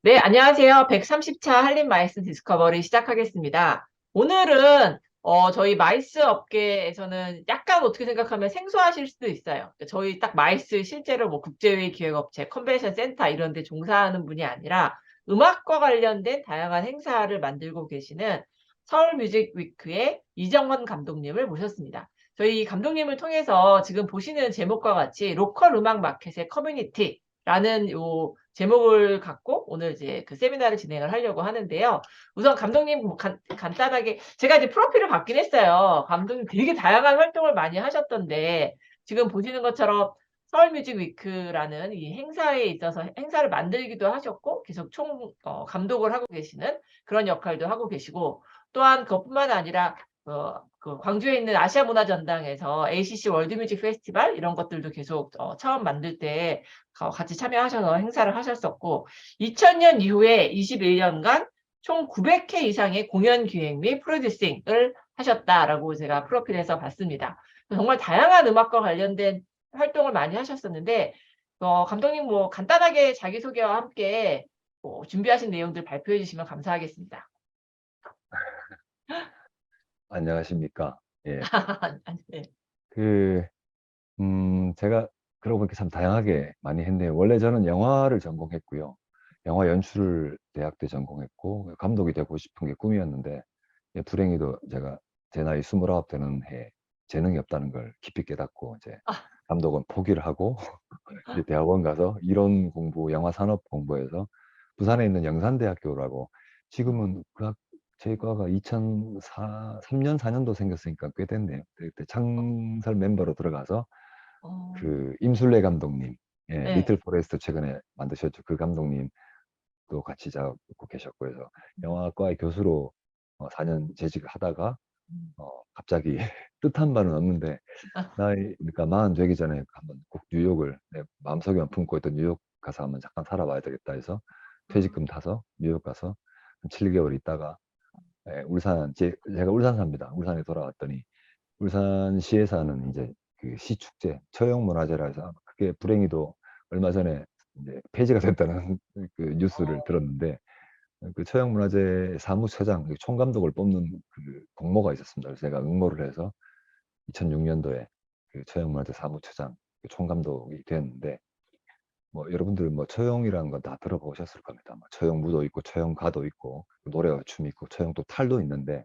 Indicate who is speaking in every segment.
Speaker 1: 네, 안녕하세요. 130차 한림 마이스 디스커버리 시작하겠습니다. 오늘은 저희 마이스 업계에서는 약간 어떻게 생각하면 생소하실 수도 있어요. 저희 딱 마이스 실제로 뭐 국제회의 기획업체, 컨벤션 센터 이런 데 종사하는 분이 아니라 음악과 관련된 다양한 행사를 만들고 계시는 서울 뮤직 위크의 이정원 감독님을 모셨습니다. 저희 감독님을 통해서 지금 보시는 제목과 같이 로컬 음악 마켓의 커뮤니티라는 요 제목을 갖고 오늘 이제 그 세미나를 진행을 하려고 하는데요. 우선 감독님 뭐 간단하게 제가 이제 프로필을 받긴 했어요. 감독님 되게 다양한 활동을 많이 하셨던데 지금 보시는 것처럼 서울 뮤직 위크라는 이 행사에 있어서 행사를 만들기도 하셨고 계속 감독을 하고 계시는 그런 역할도 하고 계시고 또한 그것뿐만 아니라 그 광주에 있는 아시아 문화 전당에서 ACC 월드 뮤직 페스티벌 이런 것들도 계속 처음 만들 때 같이 참여하셔서 행사를 하셨었고 2000년 이후에 21년간 총 900회 이상의 공연 기획 및 프로듀싱을 하셨다라고 제가 프로필에서 봤습니다. 정말 다양한 음악과 관련된 활동을 많이 하셨었는데 감독님 뭐 간단하게 자기소개와 함께 뭐 준비하신 내용들 발표해 주시면 감사하겠습니다.
Speaker 2: 안녕하십니까. 예.
Speaker 1: 네.
Speaker 2: 그, 제가 그러고 보니까 참 다양하게 많이 했네요. 원래 저는 영화를 전공했고요. 영화 연출을 대학 때 전공했고, 감독이 되고 싶은 게 꿈이었는데, 예, 불행히도 제가 제 나이 29 되는 해 재능이 없다는 걸 깊이 깨닫고, 이제
Speaker 1: 아,
Speaker 2: 감독은 포기를 하고, 이제 대학원 가서 이론 공부, 영화 산업 공부해서 부산에 있는 영산대학교라고 지금은 제 과가 2003년, 4년도 생겼으니까 꽤 됐네요. 그때 창설 멤버로 들어가서
Speaker 1: 어,
Speaker 2: 그 임술래 감독님, 예,
Speaker 1: 네.
Speaker 2: 리틀 포레스트 최근에 만드셨죠. 그 감독님도 같이 잡고 계셨고 해서 영화과의 교수로 4년 재직을 하다가
Speaker 1: 음.
Speaker 2: 갑자기 뜻한 바는 없는데 그러니까 40 되기 전에 한번 꼭 뉴욕을 내 마음속에만 품고 있던 뉴욕 가서 한번 잠깐 살아봐야 되겠다 해서 퇴직금 타서 뉴욕 가서 한 7개월 있다가 예, 제가 울산 삽니다. 울산에 돌아왔더니 울산시에서 하는 이제 그 시축제 처형문화제라 해서 그게 불행히도 얼마 전에 이제 폐지가 됐다는 그 뉴스를
Speaker 1: 어,
Speaker 2: 들었는데 그 처형문화제 사무처장 총감독을 뽑는 그 공모가 있었습니다. 그래서 제가 응모를 해서 2006년도에 그 처형문화재 사무처장 그 총감독이 됐는데 뭐 여러분들 뭐 처형이라는 건 다 들어보셨을 겁니다. 뭐 처형무도 있고 처형가도 있고 노래와 춤이 있고 처형 또 탈도 있는데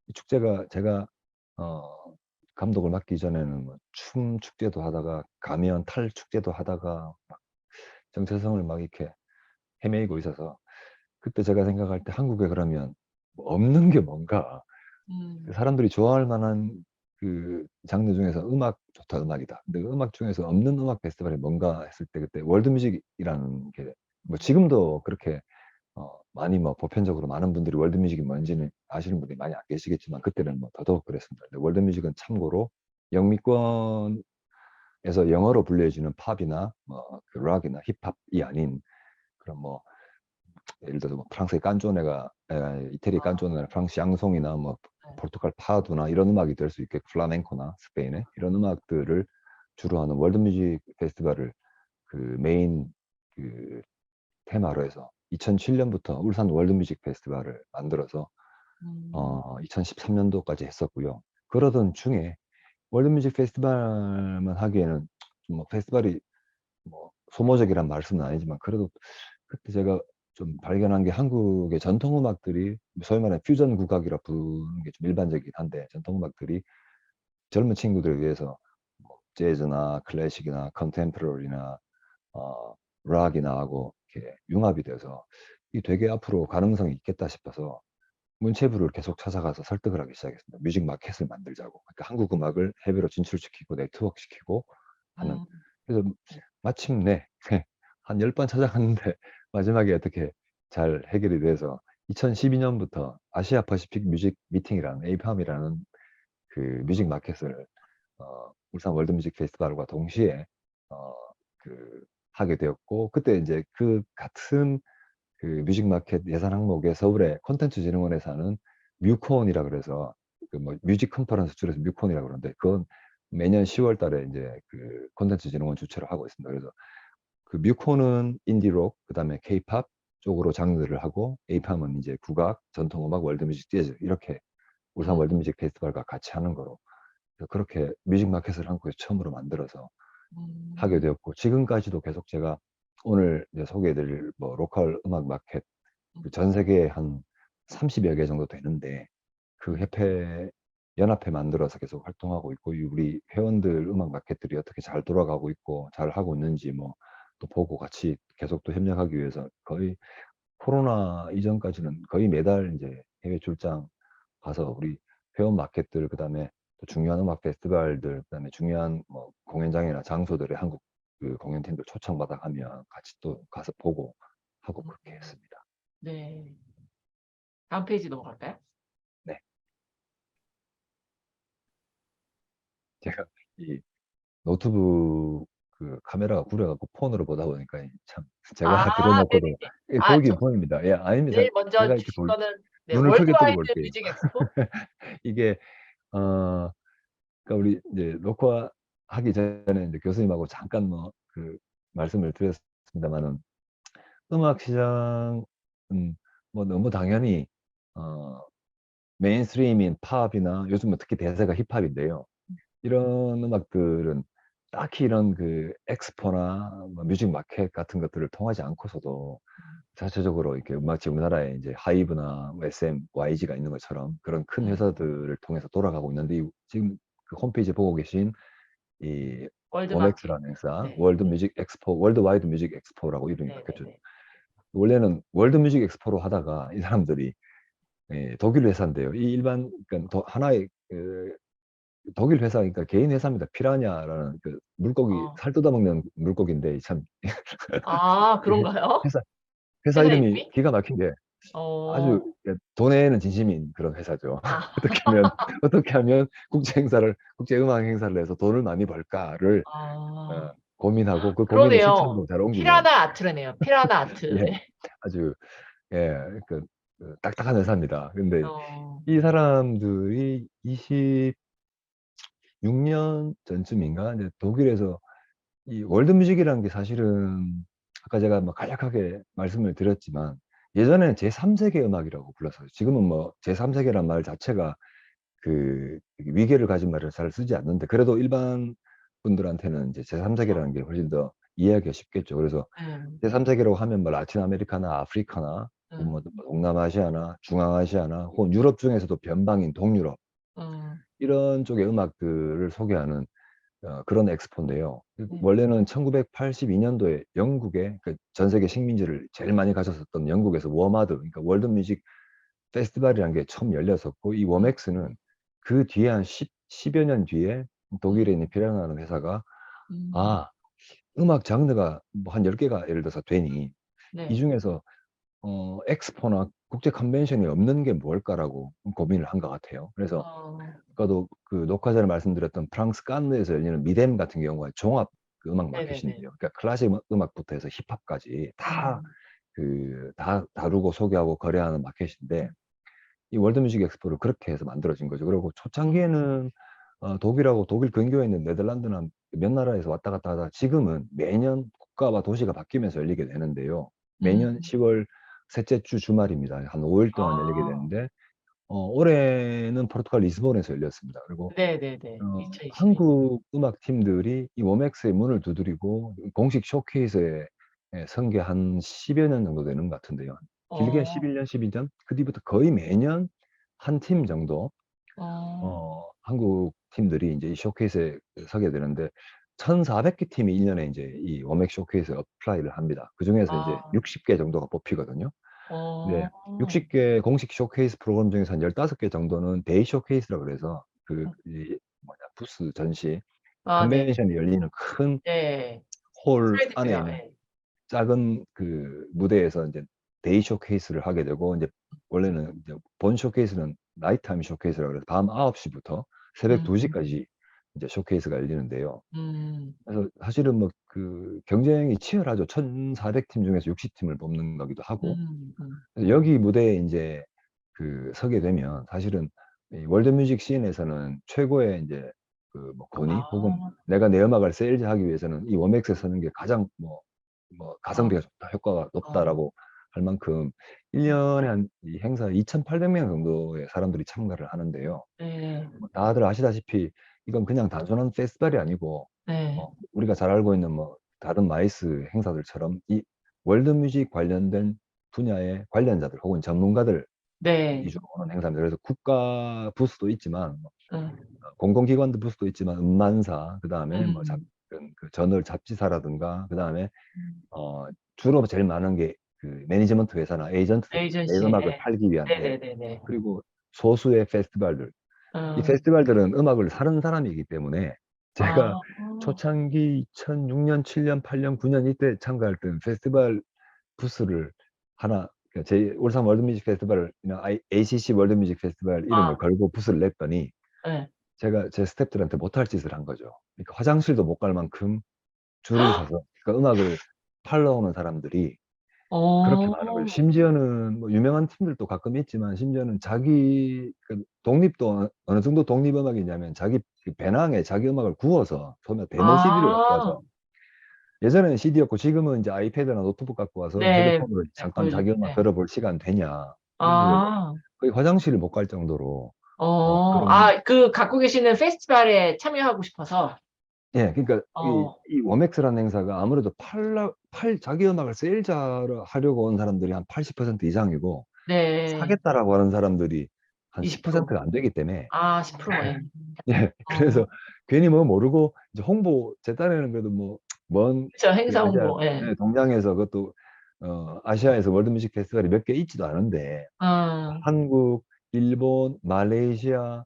Speaker 2: 이 축제가 제가 어 감독을 맡기 전에는 뭐춤 축제도 하다가 가면 탈 축제도 하다가 막 정체성을 막 이렇게 헤매이고 있어서 그때 제가 생각할 때 한국에 그러면 뭐 없는 게 뭔가
Speaker 1: 음,
Speaker 2: 사람들이 좋아할 만한 그 장르 중에서 음악 좋다 음악이다. 근데 그 음악 중에서 없는 음악 페스티벌이 뭔가 했을 때 그때 월드뮤직이라는 게 뭐 지금도 그렇게 많이 뭐 보편적으로 많은 분들이 월드뮤직이 뭔지는 아시는 분들이 많이 안 계시겠지만 그때는 뭐 더더욱 그랬습니다. 근데 월드뮤직은 참고로 영미권에서 영어로 불려지는 팝이나 뭐그 락이나 힙합이 아닌 그런 뭐 예를 들어서 뭐 프랑스의 깐조네가 이태리
Speaker 1: 아,
Speaker 2: 깐조네나 프랑스 양송이나 뭐
Speaker 1: 네.
Speaker 2: 포르투갈 파두나 이런 음악이 될 수 있게 플라멩코나 스페인의 이런 음악들을 주로 하는 월드뮤직 페스티벌을 그 메인 그 테마로 해서 2007년부터 울산 월드뮤직 페스티벌을 만들어서
Speaker 1: 음,
Speaker 2: 2013년도까지 했었고요. 그러던 중에 월드뮤직 페스티벌만 하기에는 좀뭐 페스티벌이 뭐 소모적이란 말씀은 아니지만 그래도 그때 제가 좀 발견한 게 한국의 전통 음악들이 소위 말하는 퓨전 국악이라 부르는 게 좀 일반적이긴 한데 전통 음악들이 젊은 친구들을 위해서 뭐 재즈나 클래식이나 컨템포러리나 락이나 하고 이렇게 융합이 돼서 이 되게 앞으로 가능성이 있겠다 싶어서 문체부를 계속 찾아가서 설득을 하기 시작했습니다. 뮤직 마켓을 만들자고. 그러니까 한국 음악을 해외로 진출시키고 네트워크시키고 하는.
Speaker 1: 음,
Speaker 2: 그래서 마침내 한 10번 찾아갔는데 마지막에 어떻게 잘 해결이 돼서 2012년부터 아시아 퍼시픽 뮤직 미팅이라는 APAM이라는 그 뮤직 마켓을 울산 월드뮤직 페스티벌과 동시에 어, 그 하게 되었고 그때 이제 그 같은 그 뮤직 마켓 예산 항목에 서울의 콘텐츠진흥원에서 하는 뮤콘이라 그래서 그 뭐 뮤직 컨퍼런스 줄여서 뮤콘이라 그러는데 그건 매년 10월 달에 이제 그 콘텐츠진흥원 주최를 하고 있습니다. 그래서 그 뮤콘은 인디록, 그다음에 케이팝, 쪽으로 장르를 하고 에이팜은 이제 국악, 전통음악, 월드뮤직, 재즈 이렇게 울산
Speaker 1: 음,
Speaker 2: 월드뮤직 페스티벌과 같이 하는 거로 그래서 그렇게 뮤직 마켓을 한국에서 처음으로 만들어서 하게
Speaker 1: 음,
Speaker 2: 되었고 지금까지도 계속 제가 오늘 이제 소개해드릴 뭐 로컬 음악 마켓 그 전 세계에 한 30여 개 정도 되는데 그
Speaker 1: 음,
Speaker 2: 협회 연합회 만들어서 계속 활동하고 있고 이 우리 회원들 음악 마켓들이 어떻게 잘 돌아가고 있고 잘 하고 있는지 뭐 또 보고 같이 계속 또 협력하기 위해서 거의 코로나 이전까지는 거의 매달 이제 해외 출장 가서 우리 회원 마켓들 그다음에 또 중요한 음악 페스티벌들 그다음에 중요한 뭐 공연장이나 장소들의 한국 그 공연팀들 초청받아 가면 같이 또 가서 보고 하고 그렇게
Speaker 1: 음.
Speaker 2: 했습니다.
Speaker 1: 네. 다음 페이지 넘어갈까요?
Speaker 2: 네. 제가 이 노트북 그 카메라가 구려갖고 폰으로 보다 보니까 참
Speaker 1: 아,
Speaker 2: 제가 들어놓고도
Speaker 1: 네네네.
Speaker 2: 이게
Speaker 1: 아,
Speaker 2: 보이긴 보입니다. 예, 아닙니다.
Speaker 1: 제일 먼저
Speaker 2: 제가 이렇게
Speaker 1: 주신 거는 네,
Speaker 2: 눈을 크게 뜨고
Speaker 1: 월드와이드
Speaker 2: 볼게요.
Speaker 1: 뮤직 엑스포?
Speaker 2: 이게 어 그러니까 우리 이제 녹화하기 전에 이제 교수님하고 잠깐 뭐 그 말씀을 드렸습니다만은 음악 시장은 뭐 너무 당연히 어 메인스트림인 팝이나 요즘은 특히 대세가 힙합인데요. 이런 음악들은 딱히 이런 그 엑스포나 뭐 뮤직 마켓 같은 것들을 통하지 않고서도 자체적으로 이렇게 음악지 우리나라에 이제 하이브나 뭐 SM, YG가 있는 것처럼 그런 큰
Speaker 1: 음,
Speaker 2: 회사들을 통해서 돌아가고 있는데 지금 그 홈페이지에 보고 계신 이
Speaker 1: 월드마켓.
Speaker 2: 워맥스라는 행사,
Speaker 1: 네,
Speaker 2: 월드
Speaker 1: 네,
Speaker 2: 뮤직 엑스포, 월드와이드 뮤직 엑스포라고 이름이
Speaker 1: 네, 네,
Speaker 2: 바뀌었죠.
Speaker 1: 네.
Speaker 2: 원래는 월드 뮤직 엑스포로 하다가 이 사람들이 독일 회사인데요. 이 일반 그러니까 하나의 독일 회사니까 개인 회사입니다. 피라냐라는 그 물고기
Speaker 1: 어,
Speaker 2: 살 뜯어먹는 물고기인데 참
Speaker 1: 아, 그런가요?
Speaker 2: 회사 회사
Speaker 1: 회사
Speaker 2: 이름이
Speaker 1: 이름이?
Speaker 2: 기가 막힌 게 아주
Speaker 1: 어,
Speaker 2: 돈에는 진심인 그런 회사죠.
Speaker 1: 아,
Speaker 2: 어떻게 하면 어떻게 하면 국제 음악 행사를 해서 돈을 많이 벌까를
Speaker 1: 아,
Speaker 2: 고민하고 그 고민을 실천으로
Speaker 1: 그러네요.
Speaker 2: 잘 옮기는
Speaker 1: 피라나 아트래네요. 피라나 아트.
Speaker 2: 예,
Speaker 1: 네.
Speaker 2: 아주 예, 그 딱딱한 회사입니다. 근데
Speaker 1: 어,
Speaker 2: 이 사람들이 26년 전쯤인가 이제 독일에서 이 월드뮤직이라는 게 사실은 아까 제가 뭐 간략하게 말씀을 드렸지만 예전에는 제3세계 음악이라고 불렀어요. 지금은 뭐 제3세계란 말 자체가 그 위계를 가진 말을 잘 쓰지 않는데 그래도 일반 분들한테는 이제
Speaker 1: 그렇죠.
Speaker 2: 제3세계라는 게 훨씬 더 이해하기가 쉽겠죠. 그래서
Speaker 1: 음,
Speaker 2: 제3세계라고 하면 뭐 라틴 아메리카나 아프리카나 혹은 뭐
Speaker 1: 음,
Speaker 2: 동남아시아나 중앙아시아나 혹은 유럽 중에서도 변방인 동유럽
Speaker 1: 음,
Speaker 2: 이런 쪽의 음악들을 소개하는 그런 엑스포인데요.
Speaker 1: 네.
Speaker 2: 원래는 1982년도에 영국에 그전 세계 식민지를 제일 많이 가졌었던 영국에서 워마드, 그러니까 월드 뮤직 페스티벌이라는 게 처음 열렸었고 이
Speaker 1: 음,
Speaker 2: 워맥스는 그 뒤에 한 10여 년 뒤에 독일에
Speaker 1: 음,
Speaker 2: 있는 피라나는 회사가
Speaker 1: 음,
Speaker 2: 아, 음악 장르가 뭐 한 10개가 예를 들어서 되니 이
Speaker 1: 네.
Speaker 2: 중에서 엑스포나 국제 컨벤션이 없는 게 뭘까라고 고민을 한 것 같아요. 그래서
Speaker 1: 어,
Speaker 2: 아까도 그 녹화 전에 말씀드렸던 프랑스 칸느에서 열리는 미뎀 같은 경우가 종합 그 음악
Speaker 1: 네네네.
Speaker 2: 마켓인데요. 그러니까 클래식 음악부터 해서 힙합까지 다
Speaker 1: 음,
Speaker 2: 다 다루고 소개하고 거래하는 마켓인데 이 월드뮤직 엑스포를 그렇게 해서 만들어진 거죠. 그리고 초창기에는 독일하고 독일 근교에 있는 네덜란드나 몇 나라에서 왔다 갔다 하다 지금은 매년 국가와 도시가 바뀌면서 열리게 되는데요. 매년
Speaker 1: 음,
Speaker 2: 10월 셋째 주 주말입니다. 한 5일 동안 열리게
Speaker 1: 아,
Speaker 2: 되는데 올해는 포르투갈 리스본에서 열렸습니다. 그리고
Speaker 1: 네네네. 2022.
Speaker 2: 한국 음악팀들이 이 워맥스의 문을 두드리고 공식 쇼케이스에 선게 한 10여 년 정도 되는 것 같은데요. 길게
Speaker 1: 어,
Speaker 2: 11년, 12년? 그 뒤부터 거의 매년 한 팀 정도
Speaker 1: 어,
Speaker 2: 한국 팀들이 이제 이 쇼케이스에 서게 되는데 1,400개 팀이 1년에 이제 이 워맥 쇼케이스에 어플라이를 합니다. 그중에서 이제
Speaker 1: 아,
Speaker 2: 60개 정도가 뽑히거든요. 네.
Speaker 1: 어,
Speaker 2: 60개 공식 쇼케이스 프로그램 중에서 한 15개 정도는 데이 쇼케이스라 그래서 부스 전시,
Speaker 1: 아, 네.
Speaker 2: 컨벤션이 열리는 큰
Speaker 1: 네.
Speaker 2: 홀 안에
Speaker 1: 프레드페어,
Speaker 2: 있는
Speaker 1: 예.
Speaker 2: 작은 그 무대에서 이제 데이 쇼케이스를 하게 되고 이제 원래는 이제 본 쇼케이스는 나이트타임 쇼케이스라 그래서 밤 9시부터 새벽
Speaker 1: 음,
Speaker 2: 2시까지 이제 쇼케이스가 열리는데요.
Speaker 1: 음,
Speaker 2: 그래서 사실은 뭐 그 경쟁이 치열하죠. 1,400팀 중에서 60팀을 뽑는 거기도 하고.
Speaker 1: 음.
Speaker 2: 그래서 여기 무대에 이제 그 서게 되면 사실은 이 월드뮤직 씬에서는 최고의 이제 그 뭐 권위 혹은
Speaker 1: 아,
Speaker 2: 내가 내 음악을 세일즈하기 위해서는 이 워맥스에 서는 게 가장 뭐 가성비가
Speaker 1: 아,
Speaker 2: 좋다, 효과가
Speaker 1: 어,
Speaker 2: 높다라고 할 만큼 1년에 한 이 행사에 2,800명 정도의 사람들이 참가를 하는데요.
Speaker 1: 네,
Speaker 2: 뭐 다들 아시다시피 이건 그냥 단순한 페스티벌이 아니고
Speaker 1: 네,
Speaker 2: 우리가 잘 알고 있는 뭐 다른 마이스 행사들처럼 이 월드뮤직 관련된 분야의 관련자들 혹은 전문가들
Speaker 1: 네,
Speaker 2: 위주로 오는 행사입니다. 그래서 국가 부스도 있지만 뭐
Speaker 1: 네.
Speaker 2: 공공기관도 부스도 있지만 음반사 그다음에 뭐
Speaker 1: 음,
Speaker 2: 그 저널 잡지사라든가 그다음에
Speaker 1: 음.
Speaker 2: 어 주로 제일 많은 게 그 매니지먼트 회사나 에이전트들이 내
Speaker 1: 에이전시,
Speaker 2: 음악을
Speaker 1: 예.
Speaker 2: 팔기 위한
Speaker 1: 네네네네.
Speaker 2: 그리고 소수의 페스티벌들 이
Speaker 1: 음,
Speaker 2: 페스티벌들은 음악을 사는 사람이기 때문에 제가
Speaker 1: 아,
Speaker 2: 초창기 2006년, 7년, 8년, 9년 이때 참가할 때는 페스티벌 부스를 하나 그러니까 제 울산 월드뮤직 페스티벌이나 ACC 월드뮤직 페스티벌 이름을
Speaker 1: 아,
Speaker 2: 걸고 부스를 냈더니
Speaker 1: 네.
Speaker 2: 제가 제 스태프들한테 못할 짓을 한 거죠. 그러니까 화장실도 못 갈 만큼 줄을 서서 그러니까 음악을 팔러 오는 사람들이 그렇게 많은 거죠.
Speaker 1: 어,
Speaker 2: 심지어는 뭐 유명한 팀들도 가끔 있지만 심지어는 자기 그 독립도 어느 정도 독립 음악이냐면 자기 그 배낭에 자기 음악을 구워서 소면 데모 CD를 갖고
Speaker 1: 아,
Speaker 2: 와서 예전에는 CD였고 지금은 이제 아이패드나 노트북 갖고 와서
Speaker 1: 네,
Speaker 2: 헤드폰으로
Speaker 1: 네,
Speaker 2: 잠깐 자기 음악
Speaker 1: 보여주네.
Speaker 2: 들어볼 시간 되냐. 그래서
Speaker 1: 아,
Speaker 2: 거의 화장실을 못 갈 정도로 그런
Speaker 1: 그 갖고 계시는 페스티벌에 참여하고 싶어서,
Speaker 2: 예, 그러니까
Speaker 1: 어,
Speaker 2: 이 워맥스라는 행사가 아무래도 자기 음악을 세일자로 하려고 온 사람들이 한 80% 이상이고
Speaker 1: 네,
Speaker 2: 사겠다라고 하는 사람들이 한
Speaker 1: 20%.
Speaker 2: 10%가 안 되기 때문에
Speaker 1: 아, 10%에.
Speaker 2: 예,
Speaker 1: 어,
Speaker 2: 그래서 괜히 뭐 모르고 이제 홍보 제 딴에는 그래도 뭐 먼
Speaker 1: 그쵸,
Speaker 2: 그
Speaker 1: 행사
Speaker 2: 아시아
Speaker 1: 홍보, 예.
Speaker 2: 예, 동양에서 그것도 아시아에서 월드뮤직 페스티벌이 몇 개 있지도 않은데
Speaker 1: 아,
Speaker 2: 한국, 일본, 말레이시아,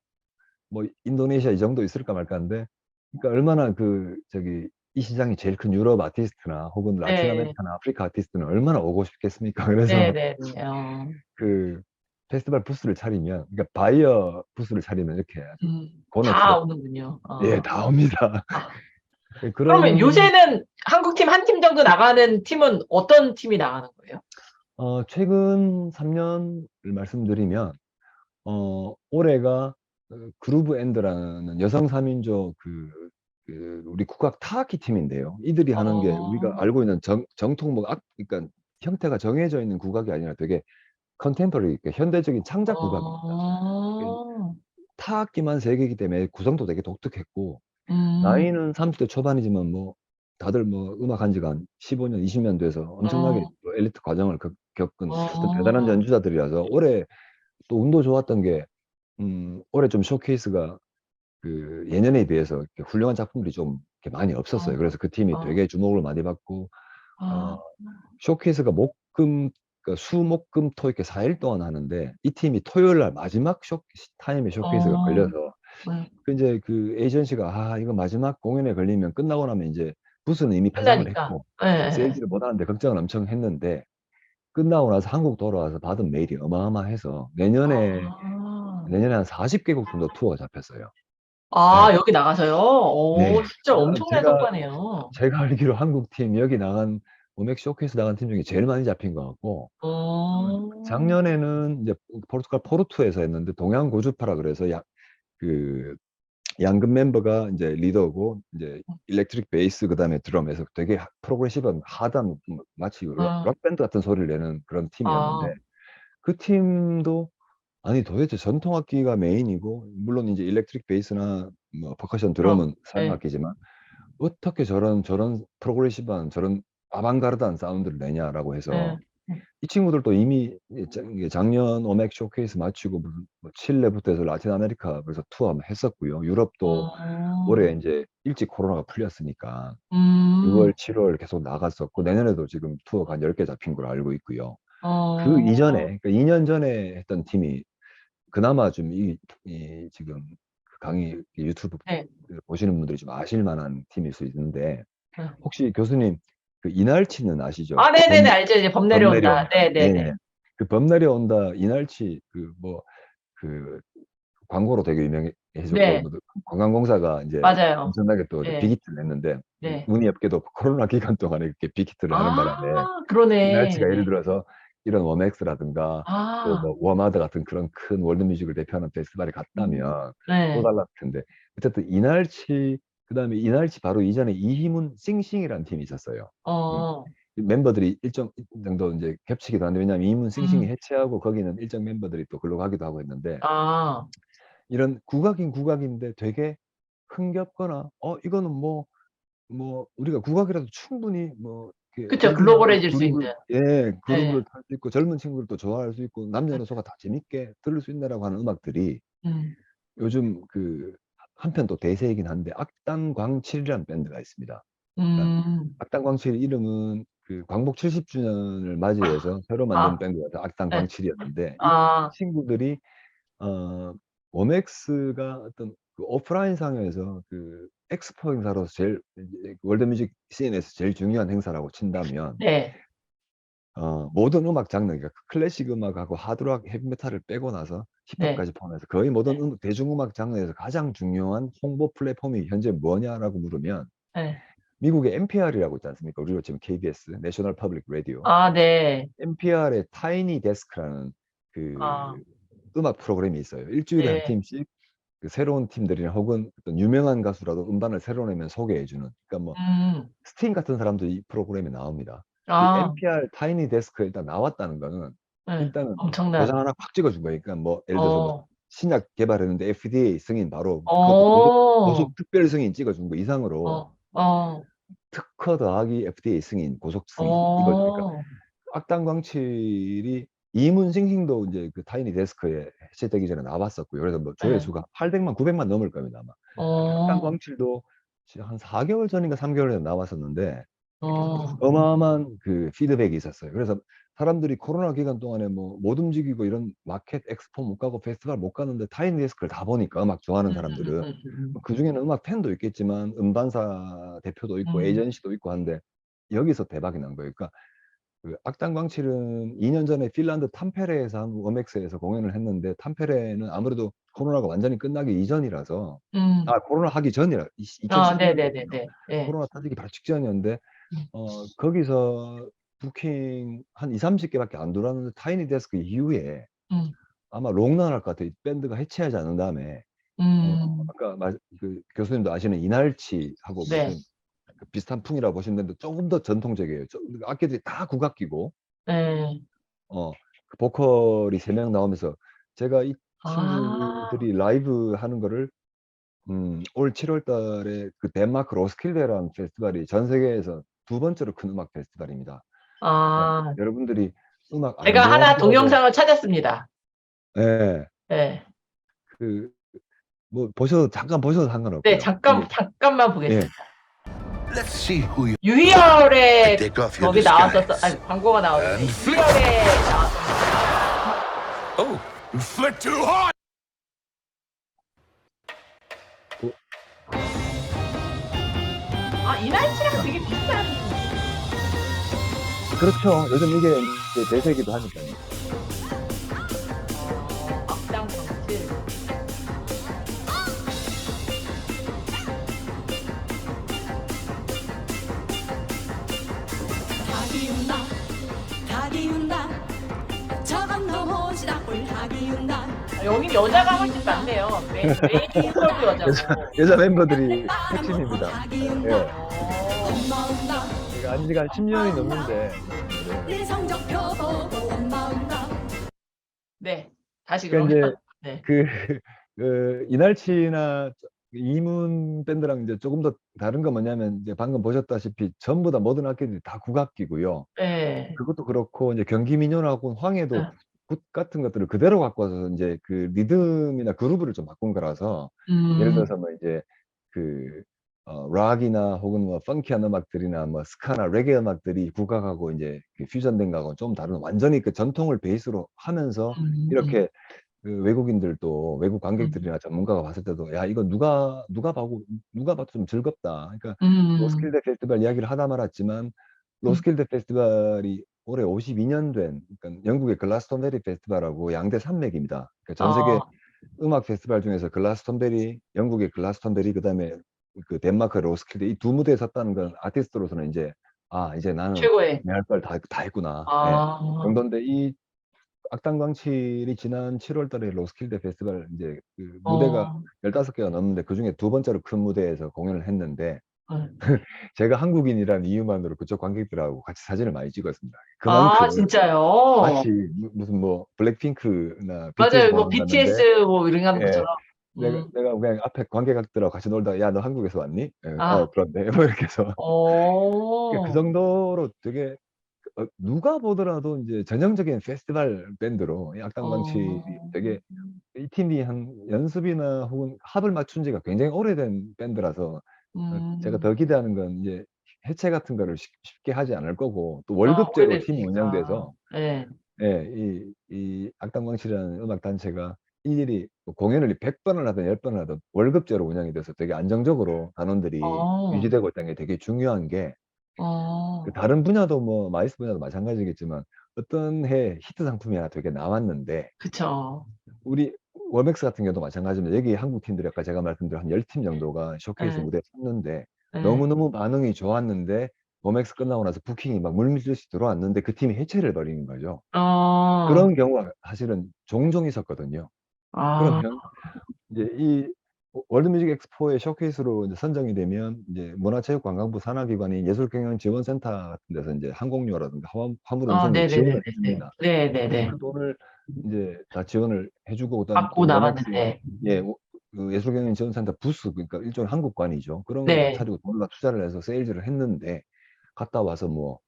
Speaker 2: 뭐 인도네시아 이 정도 있을까 말까 한데 그러니까 얼마나 그 저기 이 시장이 제일 큰 유럽 아티스트나 혹은 라틴
Speaker 1: 네,
Speaker 2: 아메리카나 아프리카 아티스트는 얼마나 오고 싶겠습니까? 그래서
Speaker 1: 네네네,
Speaker 2: 그 페스티벌 부스를 차리면 그러니까 바이어 부스를 차리면 이렇게 아주
Speaker 1: 다
Speaker 2: 고급스럽고
Speaker 1: 오는군요.
Speaker 2: 예, 다 옵니다.
Speaker 1: 아,
Speaker 2: 예,
Speaker 1: 그러면
Speaker 2: 그런
Speaker 1: 요새는 한국 팀 한 팀 정도 나가는 팀은 어떤 팀이 나가는 거예요?
Speaker 2: 최근 3년을 말씀드리면 올해가 그루브 앤드라는 여성 3인조 우리 국악 타악기 팀인데요. 이들이 하는 게 우리가
Speaker 1: 어,
Speaker 2: 알고 있는 정통 뭐 그러니까 형태가 정해져 있는 국악이 아니라 되게 컨템퍼러리, 그러니까 현대적인 창작 국악입니다. 그
Speaker 1: 어,
Speaker 2: 타악기만 세 개이기 때문에 구성도 되게 독특했고
Speaker 1: 음,
Speaker 2: 나이는 30대 초반이지만 뭐 다들 뭐 음악한 지가 한 15년, 20년 돼서 엄청나게
Speaker 1: 어,
Speaker 2: 또 엘리트 과정을 겪은 어떤 대단한
Speaker 1: 어,
Speaker 2: 연주자들이라서 올해 또 운도 좋았던 게 올해 좀 쇼케이스가 그 예년에 비해서 이렇게 훌륭한 작품들이 좀 이렇게 많이 없었어요.
Speaker 1: 어,
Speaker 2: 그래서 그 팀이
Speaker 1: 어,
Speaker 2: 되게 주목을 많이 받고 어
Speaker 1: 아,
Speaker 2: 쇼케이스가 그러니까 수, 목, 금, 토 이렇게 4일 동안 하는데 이 팀이 토요일 날 마지막 타임에 쇼케이스가
Speaker 1: 어,
Speaker 2: 걸려서
Speaker 1: 네.
Speaker 2: 그 이제 그 에이전시가 이거 마지막 공연에 걸리면 끝나고 나면 이제 부스는 이미 폐장을
Speaker 1: 끝나니까.
Speaker 2: 했고
Speaker 1: 예, 예.
Speaker 2: 세일즈를 못 하는데 걱정을 엄청 했는데 끝나고 나서 한국 돌아와서 받은 메일이 어마어마해서
Speaker 1: 아,
Speaker 2: 내년에 한 40개국 정도 투어가 잡혔어요.
Speaker 1: 아,
Speaker 2: 네.
Speaker 1: 여기 나가서요? 오,
Speaker 2: 네.
Speaker 1: 진짜 엄청난
Speaker 2: 제가
Speaker 1: 성과네요.
Speaker 2: 알기로 한국 팀 여기 나간 오맥 쇼케이스 나간 팀 중에 제일 많이 잡힌 것 같고
Speaker 1: 어,
Speaker 2: 작년에는 이제 포르투갈 포르투에서 했는데 동양 고주파라 그래서 그 양금 멤버가 이제 리더고 이제 일렉트릭 베이스 그다음에 드럼에서 되게 프로그레시브한 하단 마치
Speaker 1: 어,
Speaker 2: 록 밴드 같은 소리를 내는 그런 팀이었는데
Speaker 1: 아,
Speaker 2: 그 팀도 아니 도대체 전통 악기가 메인이고 물론 이제 일렉트릭 베이스나 뭐 퍼커션
Speaker 1: 그럼,
Speaker 2: 드럼은 사용
Speaker 1: 예,
Speaker 2: 악기지만 어떻게 저런 프로그레시브한 저런 아방가르드한 사운드를 내냐라고 해서
Speaker 1: 예.
Speaker 2: 이 친구들도 이미 이게 작년 오맥 쇼케이스 마치고 무슨 뭐 칠레부터 해서 라틴 아메리카 그래서 투어 한번 했었고요. 유럽도
Speaker 1: 어,
Speaker 2: 올해 이제 일찍 코로나가 풀렸으니까
Speaker 1: 음,
Speaker 2: 6월, 7월 계속 나갔었고 내년에도 지금 투어가 한 10개 잡힌 걸로 알고 있고요. 그
Speaker 1: 어,
Speaker 2: 이전에 그러니까 2년 전에 했던 팀이 그나마 좀 지금 그 강의 유튜브
Speaker 1: 네.
Speaker 2: 보시는 분들이 좀 아실 만한 팀일 수 있는데
Speaker 1: 네.
Speaker 2: 혹시 교수님 그 이날치는 아시죠?
Speaker 1: 아, 네네네, 알죠. 이제 범
Speaker 2: 범
Speaker 1: 내려온다.
Speaker 2: 내려온다.
Speaker 1: 네네네.
Speaker 2: 예. 그 범 내려온다 이날치 그 광고로 되게 유명해졌고
Speaker 1: 네,
Speaker 2: 뭐 관광공사가 이제
Speaker 1: 맞아요.
Speaker 2: 엄청나게 또 이렇게
Speaker 1: 네,
Speaker 2: 빅히트를 냈는데
Speaker 1: 네.
Speaker 2: 운이 없게도 코로나 기간 동안에 이렇게 빅히트를 하는
Speaker 1: 아,
Speaker 2: 바람에
Speaker 1: 그러네.
Speaker 2: 이날치가 예를
Speaker 1: 네.
Speaker 2: 들어서 이런 워맥스라든가 또
Speaker 1: 아,
Speaker 2: 뭐 워마드 같은 그런 큰 월드뮤직을 대표하는 페스티벌에
Speaker 1: 음,
Speaker 2: 갔다면 또
Speaker 1: 네.
Speaker 2: 달랐을 텐데 어쨌든 이날치 그다음에 이날치 바로 이전에 이희문 싱싱이라는 팀이 있었어요. 음.
Speaker 1: 어,
Speaker 2: 멤버들이 일정 정도 이제 겹치기도 한데, 왜냐하면 이문 싱싱이
Speaker 1: 음,
Speaker 2: 해체하고 거기는 일정 멤버들이 또 글로 가기도 하고 했는데,
Speaker 1: 아,
Speaker 2: 이런 국악인 국악인데 되게 흥겹거나 이거는 뭐 우리가 국악이라도 충분히 뭐 이렇게
Speaker 1: 그쵸.
Speaker 2: 대중하고
Speaker 1: 글로벌해질 수 있는. 네.
Speaker 2: 그룹을 탈 수 있고 젊은 친구들도 좋아할 수 있고 남녀 노소가 다 재밌게 들을 수 있다라고 하는 음악들이
Speaker 1: 음,
Speaker 2: 요즘 그 한편 또 대세이긴 한데, 악단광칠이라는 밴드가 있습니다. 그러니까
Speaker 1: 음,
Speaker 2: 악단광칠 이름은 그 광복 70주년을
Speaker 1: 아,
Speaker 2: 맞이해서 새로 만든
Speaker 1: 아,
Speaker 2: 밴드가
Speaker 1: 네.
Speaker 2: 악단광칠이었는데, 이
Speaker 1: 아,
Speaker 2: 친구들이 어 워맥스가 어떤 그 오프라인 상에서 그 엑스포 행사로서 제일 이제 월드뮤직 씬에서 제일 중요한 행사라고 친다면,
Speaker 1: 네.
Speaker 2: 모든 음악 장르, 그러니까 클래식 음악하고 하드락, 헤비메탈을 빼고 나서
Speaker 1: 네.
Speaker 2: 힙합까지 포함해서 거의 모든 대중음악 장르에서 가장 중요한 홍보 플랫폼이 현재 뭐냐라고 물으면,
Speaker 1: 네.
Speaker 2: 미국의 NPR이라고 있지 않습니까? 우리로 치면 KBS, 내셔널 퍼블릭 라디오.
Speaker 1: 아, 네.
Speaker 2: NPR의 타이니 데스크라는 그
Speaker 1: 아,
Speaker 2: 음악 프로그램이 있어요. 일주일에 한
Speaker 1: 네.
Speaker 2: 팀씩 그 새로운 팀들이나 혹은 어떤 유명한 가수라도 음반을 새로 내면 소개해주는, 그러니까 뭐
Speaker 1: 음,
Speaker 2: 스팅 같은 사람도 이 프로그램에 나옵니다. 그
Speaker 1: 아,
Speaker 2: NPR 타이니 데스크에 일단 나왔다는 거는
Speaker 1: 네.
Speaker 2: 일단은 도장
Speaker 1: 엄청난.
Speaker 2: 하나 확 찍어준 거예요. 그러니까 뭐 예를 들어서 뭐
Speaker 1: 어,
Speaker 2: 신약 개발했는데 FDA 승인 바로, 그것도
Speaker 1: 어,
Speaker 2: 고속 특별 승인 찍어준 거 이상으로
Speaker 1: 어,
Speaker 2: 특허 더하기 FDA 승인, 고속 승인 이거죠. 그러니까
Speaker 1: 어,
Speaker 2: 악단광칠이 이문싱싱도 이제 그 타이니 데스크에 해체되기 전에 나왔었고요. 그래서 뭐
Speaker 1: 네.
Speaker 2: 조회수가 800만, 900만 넘을 겁니다, 아마.
Speaker 1: 어,
Speaker 2: 악단광칠도 지금 한 4개월 전인가 3개월 전에 나왔었는데
Speaker 1: 어,
Speaker 2: 어마어마한 그 피드백이 있었어요. 그래서 사람들이 코로나 기간 동안에 뭐 못 움직이고 이런 마켓, 엑스포 못 가고 페스티벌 못 가는데 타이니 데스크를 다 보니까, 음악 좋아하는 사람들은 그중에는 음악 팬도 있겠지만 음반사 대표도 있고
Speaker 1: 음,
Speaker 2: 에이전시도 있고 한데, 여기서 대박이 난 거예요. 그러니까 그 악단광칠은 2년 전에 핀란드 탐페레에서 한 워맥스에서 공연을 했는데, 탐페레는 아무래도 코로나가 완전히 끝나기 이전이라서,
Speaker 1: 음,
Speaker 2: 코로나 하기 전이라
Speaker 1: 아,
Speaker 2: 2019년이거든요.
Speaker 1: 네네네네. 네.
Speaker 2: 코로나 터지기 바로 직전이었는데
Speaker 1: 음,
Speaker 2: 거기서 부킹 한 2, 30개밖에 안 들어왔는데 타이니 데스크 이후에
Speaker 1: 음,
Speaker 2: 아마 롱런 할 것 같아요. 이 밴드가 해체하지 않은 다음에
Speaker 1: 음,
Speaker 2: 아까 그 교수님도 아시는 이날치하고
Speaker 1: 네.
Speaker 2: 무슨 그 비슷한 풍이라고 보시면 되는데 조금 더 전통적이에요. 악기들이 다 국악기고
Speaker 1: 네.
Speaker 2: 그 보컬이 3명 나오면서, 제가 이
Speaker 1: 아,
Speaker 2: 친구들이 라이브 하는 거를 올 7월 달에 그 덴마크 로스킬데라는 페스티벌이 전 세계에서 두 번째로 큰 음악 페스티벌입니다. 그러니까
Speaker 1: 아,
Speaker 2: 여러분들이 음악 안
Speaker 1: 제가 하나
Speaker 2: 좋아하시더라도,
Speaker 1: 동영상을 찾았습니다.
Speaker 2: 예,
Speaker 1: 네.
Speaker 2: 그 뭐 보셔도, 잠깐 보셔도
Speaker 1: 네,
Speaker 2: 상관없고요. 이게
Speaker 1: 잠깐만
Speaker 2: 예,
Speaker 1: 보겠습니다.
Speaker 3: Let's see who you
Speaker 1: 유희열의
Speaker 3: take off your
Speaker 1: 거기 나왔었어.
Speaker 3: disguise.
Speaker 1: 아니, 광고가 나왔는데,
Speaker 3: And flick.
Speaker 1: 유희열의 나왔었는데,
Speaker 3: Oh, flick too hard.
Speaker 2: 그,
Speaker 1: 아, 이날치랑 되게 비슷한,
Speaker 2: 그렇죠. 요즘 이게 이제 대세기도 하니까요.
Speaker 1: 악당 방칠.
Speaker 4: 닭이 운다 닭이 운다 저건 넘어지다 닭이 운다
Speaker 1: 아, 여긴 여자가 훨씬 많네요. 메인 보컬도 여자고.
Speaker 2: 여자 멤버들이 핵심입니다.
Speaker 4: 닭이 운다
Speaker 2: 예,
Speaker 4: 엄마 운다
Speaker 2: 제가 안지가 한 10년이 넘는데, 네.
Speaker 4: 네 성적 펴보고 엄마 운다
Speaker 1: 네, 다시
Speaker 2: 그러니까
Speaker 1: 그러면.
Speaker 2: 이제
Speaker 1: 네.
Speaker 2: 그, 그 이날치나 이문 밴드랑 이제 조금 더 다른 건 뭐냐면, 이제 방금 보셨다시피 전부 다 모든 악기들이 다 국악기고요.
Speaker 1: 네.
Speaker 2: 그것도 그렇고 이제 경기민요하고 황해도
Speaker 1: 네.
Speaker 2: 굿 같은 것들을 그대로 갖고 와서 이제 그 리듬이나 그루브를 좀 바꾼 거라서, 예를
Speaker 1: 음,
Speaker 2: 들어서 뭐 이제 그 락이나 혹은 뭐 펑키한 음악들이나 뭐 스카나 레게 음악들이 국악하고 이제 그 퓨전된 거하고 좀 다른, 완전히 그 전통을 베이스로 하면서
Speaker 1: 음, 음,
Speaker 2: 이렇게 그 외국인들도, 외국
Speaker 1: 음,
Speaker 2: 관객들이나 전문가가 봤을 때도 야, 이거 누가 봐도 좀 즐겁다. 그러니까
Speaker 1: 음,
Speaker 2: 로스킬드 페스티벌 이야기를 하다 말았지만,
Speaker 1: 음.
Speaker 2: 로스킬드 페스티벌이 올해 52년 된, 그러니까 영국의 글라스톤베리 페스티벌하고 양대 산맥입니다. 그러니까 전 세계
Speaker 1: 어,
Speaker 2: 음악 페스티벌 중에서 글라스톤베리, 영국의 글라스톤베리, 그다음에 그 덴마크 로스킬드, 이 두 무대에 섰다는 건 아티스트로서는 이제, 이제 나는
Speaker 1: 최고의.
Speaker 2: 내 할 걸 다 했구나. 예.
Speaker 1: 아,
Speaker 2: 정도인데, 이 악단광칠이 지난 7월 달에 로스킬드 페스티벌 이제 그 무대가
Speaker 1: 어,
Speaker 2: 15개가 넘는데 그중에 두 번째로 큰 무대에서 공연을 했는데,
Speaker 1: 응.
Speaker 2: 제가 한국인이라는 이유만으로 그쪽 관객들하고 같이 사진을 많이 찍었습니다.
Speaker 1: 아,
Speaker 2: 그만큼
Speaker 1: 진짜요?
Speaker 2: 마치 무슨 뭐 블랙핑크나 BTS
Speaker 1: 맞아요. 뭐,
Speaker 2: 보러 갔는데
Speaker 1: BTS 뭐, 이런 거 하는
Speaker 2: 예,
Speaker 1: 것처럼. 음,
Speaker 2: 내가 그냥 앞에 관객들하고 같이 놀다가 야, 너 한국에서 왔니? 예,
Speaker 1: 아,
Speaker 2: 그런데 뭐 이렇게 해서 그
Speaker 1: 어,
Speaker 2: 정도로 되게 누가 보더라도 이제 전형적인 페스티벌 밴드로 이 악당방칠이
Speaker 1: 어,
Speaker 2: 되게 이 팀이 한 연습이나 혹은 합을 맞춘 지가 굉장히 오래된 밴드라서 제가
Speaker 1: 음,
Speaker 2: 더 기대하는 건 이제 해체 같은 거를 쉽게 하지 않을 거고 또
Speaker 1: 아,
Speaker 2: 월급제로 팀이
Speaker 1: 오래됐으니까.
Speaker 2: 운영돼서
Speaker 1: 예.
Speaker 2: 예, 이 악당방칠이라는 음악 단체가 일일이 뭐 공연을 100번을 하든 10번을 하든 월급제로 운영이 돼서 되게 안정적으로 단원들이
Speaker 1: 어,
Speaker 2: 유지되고 있다는 게 되게 중요한 게 그
Speaker 1: 어,
Speaker 2: 다른 분야도 뭐 마이스 분야도 마찬가지겠지만 어떤 해 히트 상품이 하나 되게 나왔는데
Speaker 1: 그쵸.
Speaker 2: 우리 월맥스 같은 경우도 마찬가지입니다. 여기 한국 팀들이 아까 제가 말씀드린 한 10팀 정도가 쇼케이스
Speaker 1: 예,
Speaker 2: 무대에 섰는데
Speaker 1: 예.
Speaker 2: 너무너무 반응이 좋았는데 월맥스 끝나고 나서 부킹이 막 물밀듯이 들어왔는데 그 팀이 해체를 벌이는 거죠.
Speaker 1: 어,
Speaker 2: 그런 경우가 사실은 종종 있었거든요.
Speaker 1: 아,
Speaker 2: 그러면 이제 이 월드뮤직 엑스포의 쇼케이스로 이제 선정이 되면 이제 문화체육관광부 산하기관인 예술경영지원센터 같은 데서 이제 항공료라든가 화물 운송료
Speaker 1: 네네네네.
Speaker 2: 지원을 해줍니다.
Speaker 1: 네네네.
Speaker 2: 그 돈을 이제 다 지원을 해주고 그다음
Speaker 1: 받고
Speaker 2: 또 워맥스
Speaker 1: 나갔는데.
Speaker 2: 그 예술경영지원센터 부스 그러니까 일종의 한국관이죠. 그런 걸 다
Speaker 1: 네.
Speaker 2: 차리고 돈을 다 투자를 해서 세일즈를 했는데 갔다 와서 뭐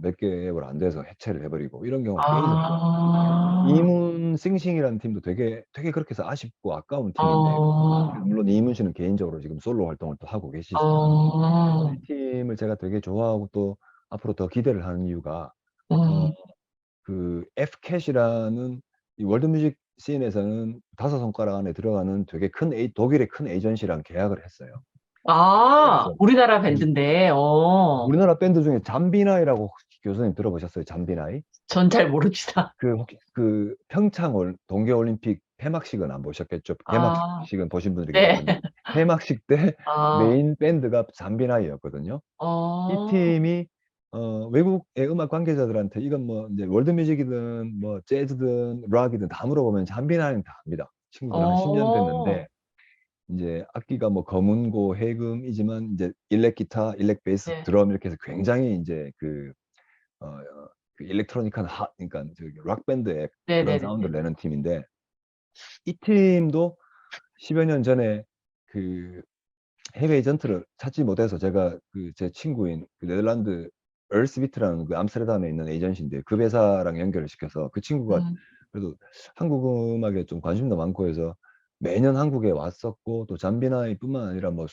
Speaker 2: 몇 개월 안 돼서 해체를 해버리고 이런 경우가 꽤 있었어요.
Speaker 1: 아,
Speaker 2: 이문 싱싱이라는 팀도 되게 그렇게 해서 아쉽고 아까운 팀인데
Speaker 1: 어,
Speaker 2: 물론 이문 씨는 개인적으로 지금 솔로 활동을 또 하고 계시지만
Speaker 1: 어,
Speaker 2: 이 팀을 제가 되게 좋아하고 또 앞으로 더 기대를 하는 이유가 어,
Speaker 1: 음.
Speaker 2: 그 F캣이라는 이 월드뮤직 씬에서는 5손가락 안에 들어가는 되게 독일의 큰 에이전시랑 계약을 했어요.
Speaker 1: 아,
Speaker 2: 그래서
Speaker 1: 우리나라
Speaker 2: 우-
Speaker 1: 밴드인데,
Speaker 2: 우리나라 밴드 중에 잠비나이라고 혹시 교수님 들어보셨어요? 잠비나이?
Speaker 1: 전 잘 모릅니다.
Speaker 2: 그 혹시 그 평창 동계올림픽 폐막식은 안 보셨겠죠?
Speaker 1: 아,
Speaker 2: 개막식은 보신 분들이 계실
Speaker 1: 네.
Speaker 2: 텐데 폐막식 때
Speaker 1: 아,
Speaker 2: 메인 밴드가 잠비나이였거든요. 이
Speaker 1: 어,
Speaker 2: 팀이 외국의 음악 관계자들한테 이건 뭐 이제 월드뮤직이든 뭐 재즈든 락이든 다 물어보면 잠비나이는 다 압니다. 친구들 한 10년
Speaker 1: 어,
Speaker 2: 됐는데 이제 악기가 뭐 검은고 해금이지만 이제 일렉 기타, 일렉 베이스,
Speaker 1: 네.
Speaker 2: 드럼 이렇게 해서 굉장히 이제 어, 그 일렉트로닉한 그러니까 저기 락 밴드의 그런
Speaker 1: 네네네.
Speaker 2: 사운드를 내는 팀인데 이 팀도 10여 년 전에 그 해외 에이전트를 찾지 못해서 제가 그 제 친구인 그 네덜란드 얼스비트라는 그 암스테르담에 있는 에이전시인데 그 회사랑 연결을 시켜서 그 친구가
Speaker 1: 음,
Speaker 2: 그래도 한국 음악에 좀 관심도 많고 해서 매년 한국에 왔었고 또 잠비나이뿐만 아니라 뭐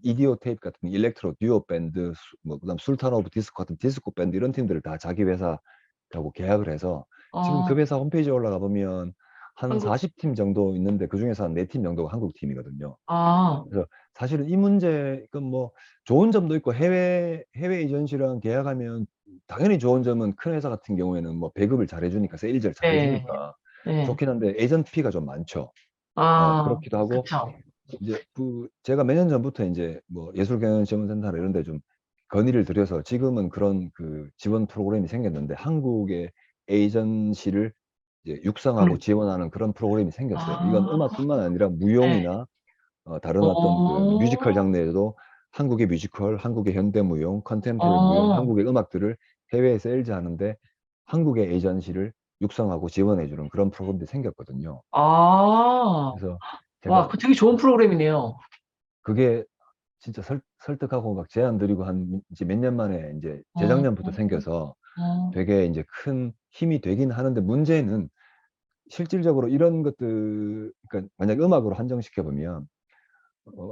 Speaker 2: 이디오 테이프 같은 일렉트로 듀오 밴드 뭐 그다음 술탄 오브 디스코 같은 디스코 밴드 이런 팀들을 다 자기 회사하고 계약을 해서 지금 그
Speaker 1: 어,
Speaker 2: 회사 홈페이지에 올라가 보면 한
Speaker 1: 한국,
Speaker 2: 40팀 정도 있는데 그중에서 한 4팀 정도가 한국 팀이거든요.
Speaker 1: 아,
Speaker 2: 그래서 사실은 이 문제, 그 뭐 좋은 점도 있고 해외 에이전시랑 계약하면 당연히 좋은 점은 큰 회사 같은 경우에는 뭐 배급을 잘해주니까 세일즈를
Speaker 1: 네,
Speaker 2: 잘해주니까
Speaker 1: 네.
Speaker 2: 좋긴 한데 에이전트 피가 좀 많죠.
Speaker 1: 아,
Speaker 2: 그렇기도 하고
Speaker 1: 그쵸.
Speaker 2: 이제 제가 몇 년 전부터 이제 뭐 예술경영지원센터나 이런 데 좀 건의를 드려서 지금은 그런 그 지원 프로그램이 생겼는데 한국의 에이전시를 이제 육성하고 지원하는 그런 프로그램이 생겼어요. 이건
Speaker 1: 아,
Speaker 2: 음악뿐만 아니라
Speaker 1: 네.
Speaker 2: 무용이나 다른 어떤 그 뮤지컬
Speaker 1: 어,
Speaker 2: 장르에도 한국의 뮤지컬, 한국의 현대무용, 컨템포러리 무용,
Speaker 1: 어,
Speaker 2: 한국의 음악들을 해외에 세일즈하는데 한국의 에이전시를 육성하고 지원해주는 그런 프로그램들이 생겼거든요.
Speaker 1: 아,
Speaker 2: 그래서
Speaker 1: 와,
Speaker 2: 제가
Speaker 1: 그 되게 좋은 프로그램이네요.
Speaker 2: 그게 진짜 설득하고 막 제안 드리고 한 이제 몇 년 만에 이제
Speaker 1: 어,
Speaker 2: 재작년부터 생겨서
Speaker 1: 어,
Speaker 2: 되게 이제 큰 힘이 되긴 하는데 문제는 실질적으로 이런 것들, 그러니까 만약 음악으로 한정시켜 보면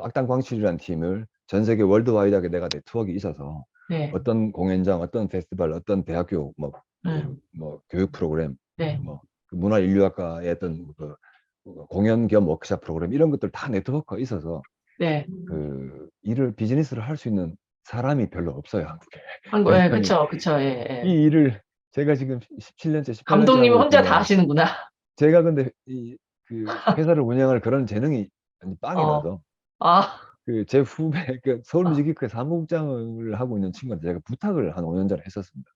Speaker 2: 악당 광실이라는 팀을 전 세계 월드와이드하게 내가 네트워크가 있어서
Speaker 1: 네,
Speaker 2: 어떤 공연장, 어떤 페스티벌, 어떤 대학교
Speaker 1: 네,
Speaker 2: 뭐 교육 프로그램,
Speaker 1: 네,
Speaker 2: 뭐그 문화인류학과의 어떤 공연 겸 워크샵 프로그램 이런 것들 다 네트워크가 있어서
Speaker 1: 네.
Speaker 2: 그 일을 비즈니스를 할 수 있는 사람이 별로 없어요, 한국에.
Speaker 1: 한국, 예,
Speaker 2: 굉장히
Speaker 1: 그쵸, 그쵸, 예,
Speaker 2: 이
Speaker 1: 예.
Speaker 2: 일을 제가 지금 17년째, 18년째
Speaker 1: 감독님이
Speaker 2: 하고
Speaker 1: 혼자 다
Speaker 2: 있지만
Speaker 1: 하시는구나.
Speaker 2: 제가 근데 이 그 회사를 운영할 그런 재능이 완전
Speaker 1: 어,
Speaker 2: 빵이라서
Speaker 1: 아,
Speaker 2: 그 제 후배 그
Speaker 1: 아,
Speaker 2: 서울뮤직기획회 사무국장을 하고 있는 친구한테 제가 부탁을 한 5년 전에 했었습니다.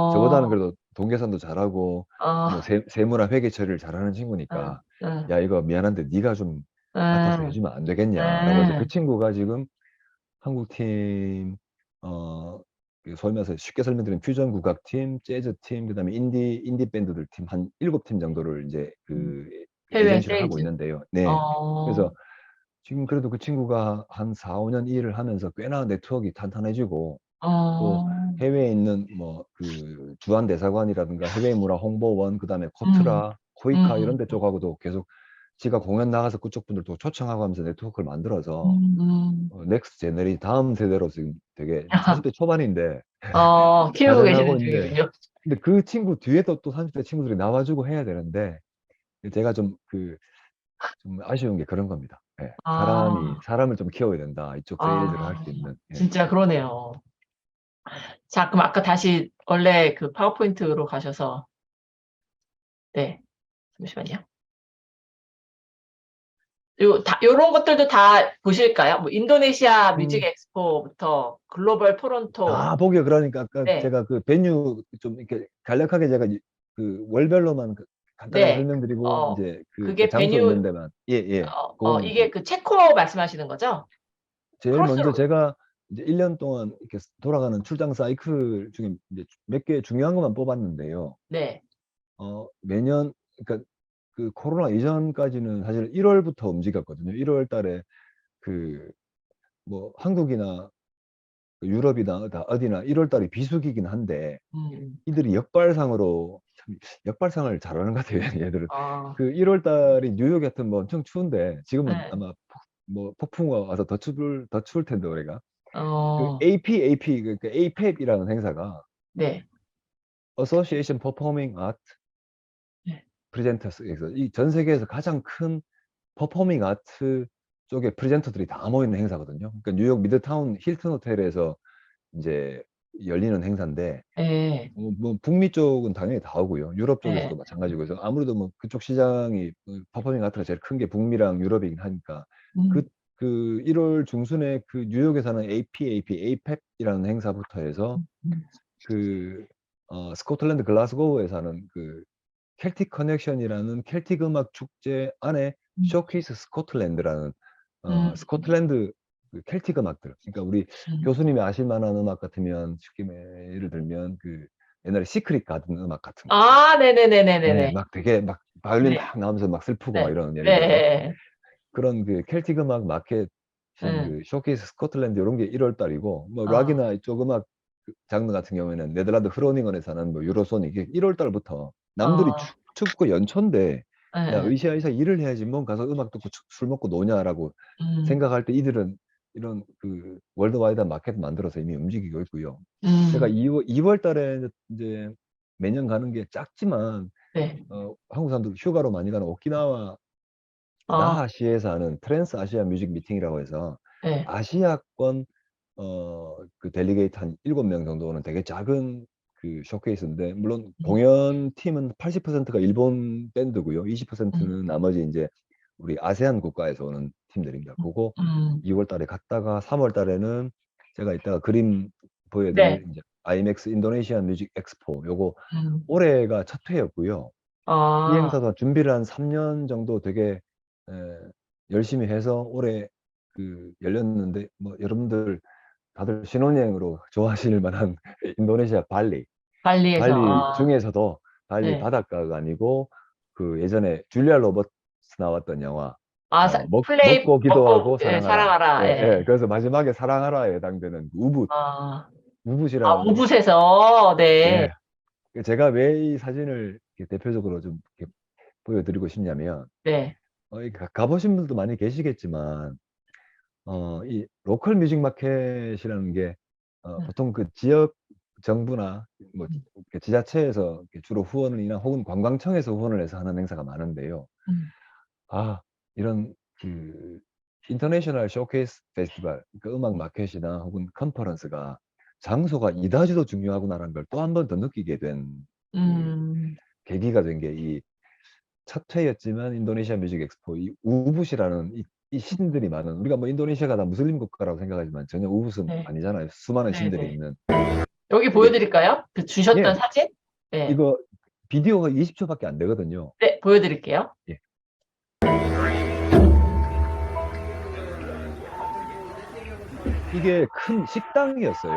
Speaker 2: 저보다는
Speaker 1: 어,
Speaker 2: 그래도 동계산도 잘하고 뭐
Speaker 1: 아,
Speaker 2: 세무나 회계 처리를 잘하는
Speaker 1: 응,
Speaker 2: 친구니까
Speaker 1: 응,
Speaker 2: 야 이거 미안한데 네가 좀 맡아서
Speaker 1: 응,
Speaker 2: 해주면 안 되겠냐라고 해서 그
Speaker 1: 응.
Speaker 2: 친구가 지금 한국 팀, 소위 말해서 쉽게 설명드리면 퓨전 국악팀, 재즈팀, 그다음에 인디 밴드들 팀 한 7팀 정도를 이제
Speaker 1: 해외
Speaker 2: 에이전시를 하고
Speaker 1: 세일즈.
Speaker 2: 있는데요. 네. 그래서 지금 그래도 그 친구가 한 4, 5년 일을 하면서 꽤나 네트워크가 탄탄해지고 또 해외에 있는 뭐 그 주한 대사관이라든가 해외 문화 홍보원, 그다음에 코트라, 코이카 이런 데 쪽하고도 계속 지가 공연 나가서 그쪽 분들도 초청하고 하면서 네트워크를 만들어서 넥스트 제너리 다음 세대로 지금 되게 40대 초반인데
Speaker 1: 키우고
Speaker 2: 잘
Speaker 1: 계시는
Speaker 2: 해나가고 있는데,
Speaker 1: 중이군요.
Speaker 2: 근데 그 친구 뒤에도 또 30대 친구들이 나와주고 해야 되는데 제가 좀 아쉬운 게 그런 겁니다. 예.
Speaker 1: 아,
Speaker 2: 사람을 좀 키워야 된다. 이쪽 세일즈를 할 수 있는. 예.
Speaker 1: 진짜 그러네요. 자, 그럼 아까 다시 원래 그 파워포인트로 가셔서, 네, 잠시만요. 요런 것들도 다 보실까요? 뭐, 인도네시아 뮤직
Speaker 2: 음,
Speaker 1: 엑스포부터 글로벌 토론토,
Speaker 2: 보기요. 그러니까 아까
Speaker 1: 네,
Speaker 2: 제가 그 베뉴 좀 이렇게 간략하게 제가 그 월별로만 간단하게
Speaker 1: 네,
Speaker 2: 설명드리고 이제 그
Speaker 1: 그게
Speaker 2: 장소
Speaker 1: 베뉴,
Speaker 2: 있는 데만 그거만
Speaker 1: 이게 그 체코 말씀하시는 거죠?
Speaker 2: 제일 먼저
Speaker 1: 크로스로드.
Speaker 2: 제가 이제 1년 동안 이렇게 돌아가는 출장 사이클 중에 이제 몇 개 중요한 것만 뽑았는데요.
Speaker 1: 네,
Speaker 2: 매년 그러니까 그 코로나 이전까지는 사실 1월부터 움직였거든요. 1월 달에 그 뭐 한국이나 유럽이나 어디나 1월 달이 비수기긴 한데 이들이 역발상으로 참 역발상을 잘하는 것 같아요. 얘들은
Speaker 1: 어,
Speaker 2: 그 1월 달이 뉴욕 같은 뭐 엄청 추운데 지금은
Speaker 1: 네,
Speaker 2: 아마 뭐 폭풍우가 와서 더 추울 텐데 올해가 그
Speaker 1: 어,
Speaker 2: AP 그러니까 APEP이라는 행사가
Speaker 1: 네,
Speaker 2: Association Performing Art
Speaker 1: 네,
Speaker 2: Presenters에서 이 전 세계에서 가장 큰 퍼포밍 아트 쪽의 프레젠터들이 다 모이는 행사거든요. 그러니까 뉴욕 미드타운 힐튼 호텔에서 이제 열리는 행사인데
Speaker 1: 네,
Speaker 2: 뭐 북미 쪽은 당연히 다 오고요. 유럽 쪽에서도
Speaker 1: 네,
Speaker 2: 마찬가지고 해서 아무래도 뭐 그쪽 시장이 퍼포밍 아트가 제일 큰 게 북미랑 유럽이긴 하니까 그,
Speaker 1: 음,
Speaker 2: 그 1월 중순에 그 뉴욕에서 하는 APEP이라는 행사부터 해서
Speaker 1: 음,
Speaker 2: 그 스코틀랜드 글라스고우에서 하는 그 켈틱 커넥션이라는 켈틱 음악 축제 안에
Speaker 1: 음,
Speaker 2: 쇼케이스 스코틀랜드라는
Speaker 1: 음,
Speaker 2: 스코틀랜드 그 켈틱 음악들. 그러니까 우리
Speaker 1: 음.
Speaker 2: 교수님이 아실 만한 음악 같으면 쉽게 예를 들면 그 옛날에 시크릿 가든 음악 같은 거 있어요. 네,
Speaker 1: 네네네네네네.
Speaker 2: 막 되게 막 바이올린
Speaker 1: 네,
Speaker 2: 막 나오면서 막 슬프고 막
Speaker 1: 네,
Speaker 2: 이런 예를 들어서
Speaker 1: 네,
Speaker 2: 그런 그 켈틱 음악 마켓인
Speaker 1: 네,
Speaker 2: 그 쇼케이스 스코틀랜드 이런 게 1월 달이고 뭐
Speaker 1: 어,
Speaker 2: 락이나 이쪽 음악 장르 같은 경우에는 네덜란드 흐로닝언에 사는 뭐 유로소닉 이게 1월 달부터 남들이
Speaker 1: 어,
Speaker 2: 춥고 연초인데 야
Speaker 1: 네,
Speaker 2: 으쌰으쌰 일을 해야지 뭔 가서 음악 듣고 술 먹고 노냐라고
Speaker 1: 음,
Speaker 2: 생각할 때 이들은 이런 그 월드와이드한 마켓 만들어서 이미 움직이고 있고요. 제가
Speaker 1: 음,
Speaker 2: 2월 달에 이제 매년 가는 게 작지만
Speaker 1: 네,
Speaker 2: 한국 사람들 휴가로 많이 가는 오키나와
Speaker 1: 어,
Speaker 2: 나하시에서 하는 트랜스 아시아 뮤직 미팅이라고 해서
Speaker 1: 네,
Speaker 2: 아시아권 그 델리게이트 한 7명 정도는 되게 작은 그 쇼케이스인데 물론
Speaker 1: 음,
Speaker 2: 공연 팀은 80%가 일본 밴드고요.
Speaker 1: 음,
Speaker 2: 20%는 나머지 이제 우리 아세안 국가에서 오는 팀들입니다. 그거
Speaker 1: 음,
Speaker 2: 2월 달에 갔다가 3월 달에는 제가 이따가 그림
Speaker 1: 네,
Speaker 2: 보여드릴 이제 IMX 인도네시아 뮤직 엑스포 요거
Speaker 1: 음,
Speaker 2: 올해가 첫 회였고요. 이
Speaker 1: 아,
Speaker 2: 행사도 준비를 한 3년 정도 되게 에, 열심히 해서 올해 그 열렸는데 뭐 여러분들 다들 신혼여행으로 좋아하실 만한 인도네시아
Speaker 1: 발리에서,
Speaker 2: 발리 중에서도 발리
Speaker 1: 네,
Speaker 2: 바닷가가 아니고 그 예전에 줄리아 로버츠 나왔던 영화
Speaker 1: 플레이,
Speaker 2: 먹고 기도하고
Speaker 1: 예,
Speaker 2: 사랑하라. 예,
Speaker 1: 사랑하라,
Speaker 2: 예.
Speaker 1: 예,
Speaker 2: 그래서 마지막에 사랑하라에 해당되는
Speaker 1: 아,
Speaker 2: 우붓이라는
Speaker 1: 오붓에서, 네,
Speaker 2: 예. 제가 왜 이 사진을 이렇게 대표적으로 좀 이렇게 보여드리고 싶냐면
Speaker 1: 네,
Speaker 2: 이 가보신 분들도 많이 계시겠지만 이 로컬 뮤직 마켓이라는 게 보통 그 지역 정부나 뭐
Speaker 1: 음,
Speaker 2: 이렇게 지자체에서 이렇게 주로 후원이나 혹은 관광청에서 후원을 해서 하는 행사가 많은데요.
Speaker 1: 음,
Speaker 2: 아, 이런 그 인터내셔널 쇼케이스 페스티벌, 그 음악 마켓이나 혹은 컨퍼런스가 장소가 이다지도 중요하구나라는 걸 또 한 번 더 느끼게 된 그
Speaker 1: 음,
Speaker 2: 계기가 된 게 이 첫 회였지만 인도네시아 뮤직 엑스포 이 우붓이라는 이 신들이 많은 우리가 뭐 인도네시아가 다 무슬림 국가라고 생각하지만 전혀 우붓은
Speaker 1: 네,
Speaker 2: 아니잖아요. 수많은
Speaker 1: 네,
Speaker 2: 신들이
Speaker 1: 네.
Speaker 2: 있는
Speaker 1: 여기
Speaker 2: 이게
Speaker 1: 보여드릴까요? 그 주셨던
Speaker 2: 예
Speaker 1: 사진? 네,
Speaker 2: 이거 비디오가 20초밖에 안 되거든요.
Speaker 1: 네, 보여드릴게요.
Speaker 2: 예. 이게 큰 식당이었어요.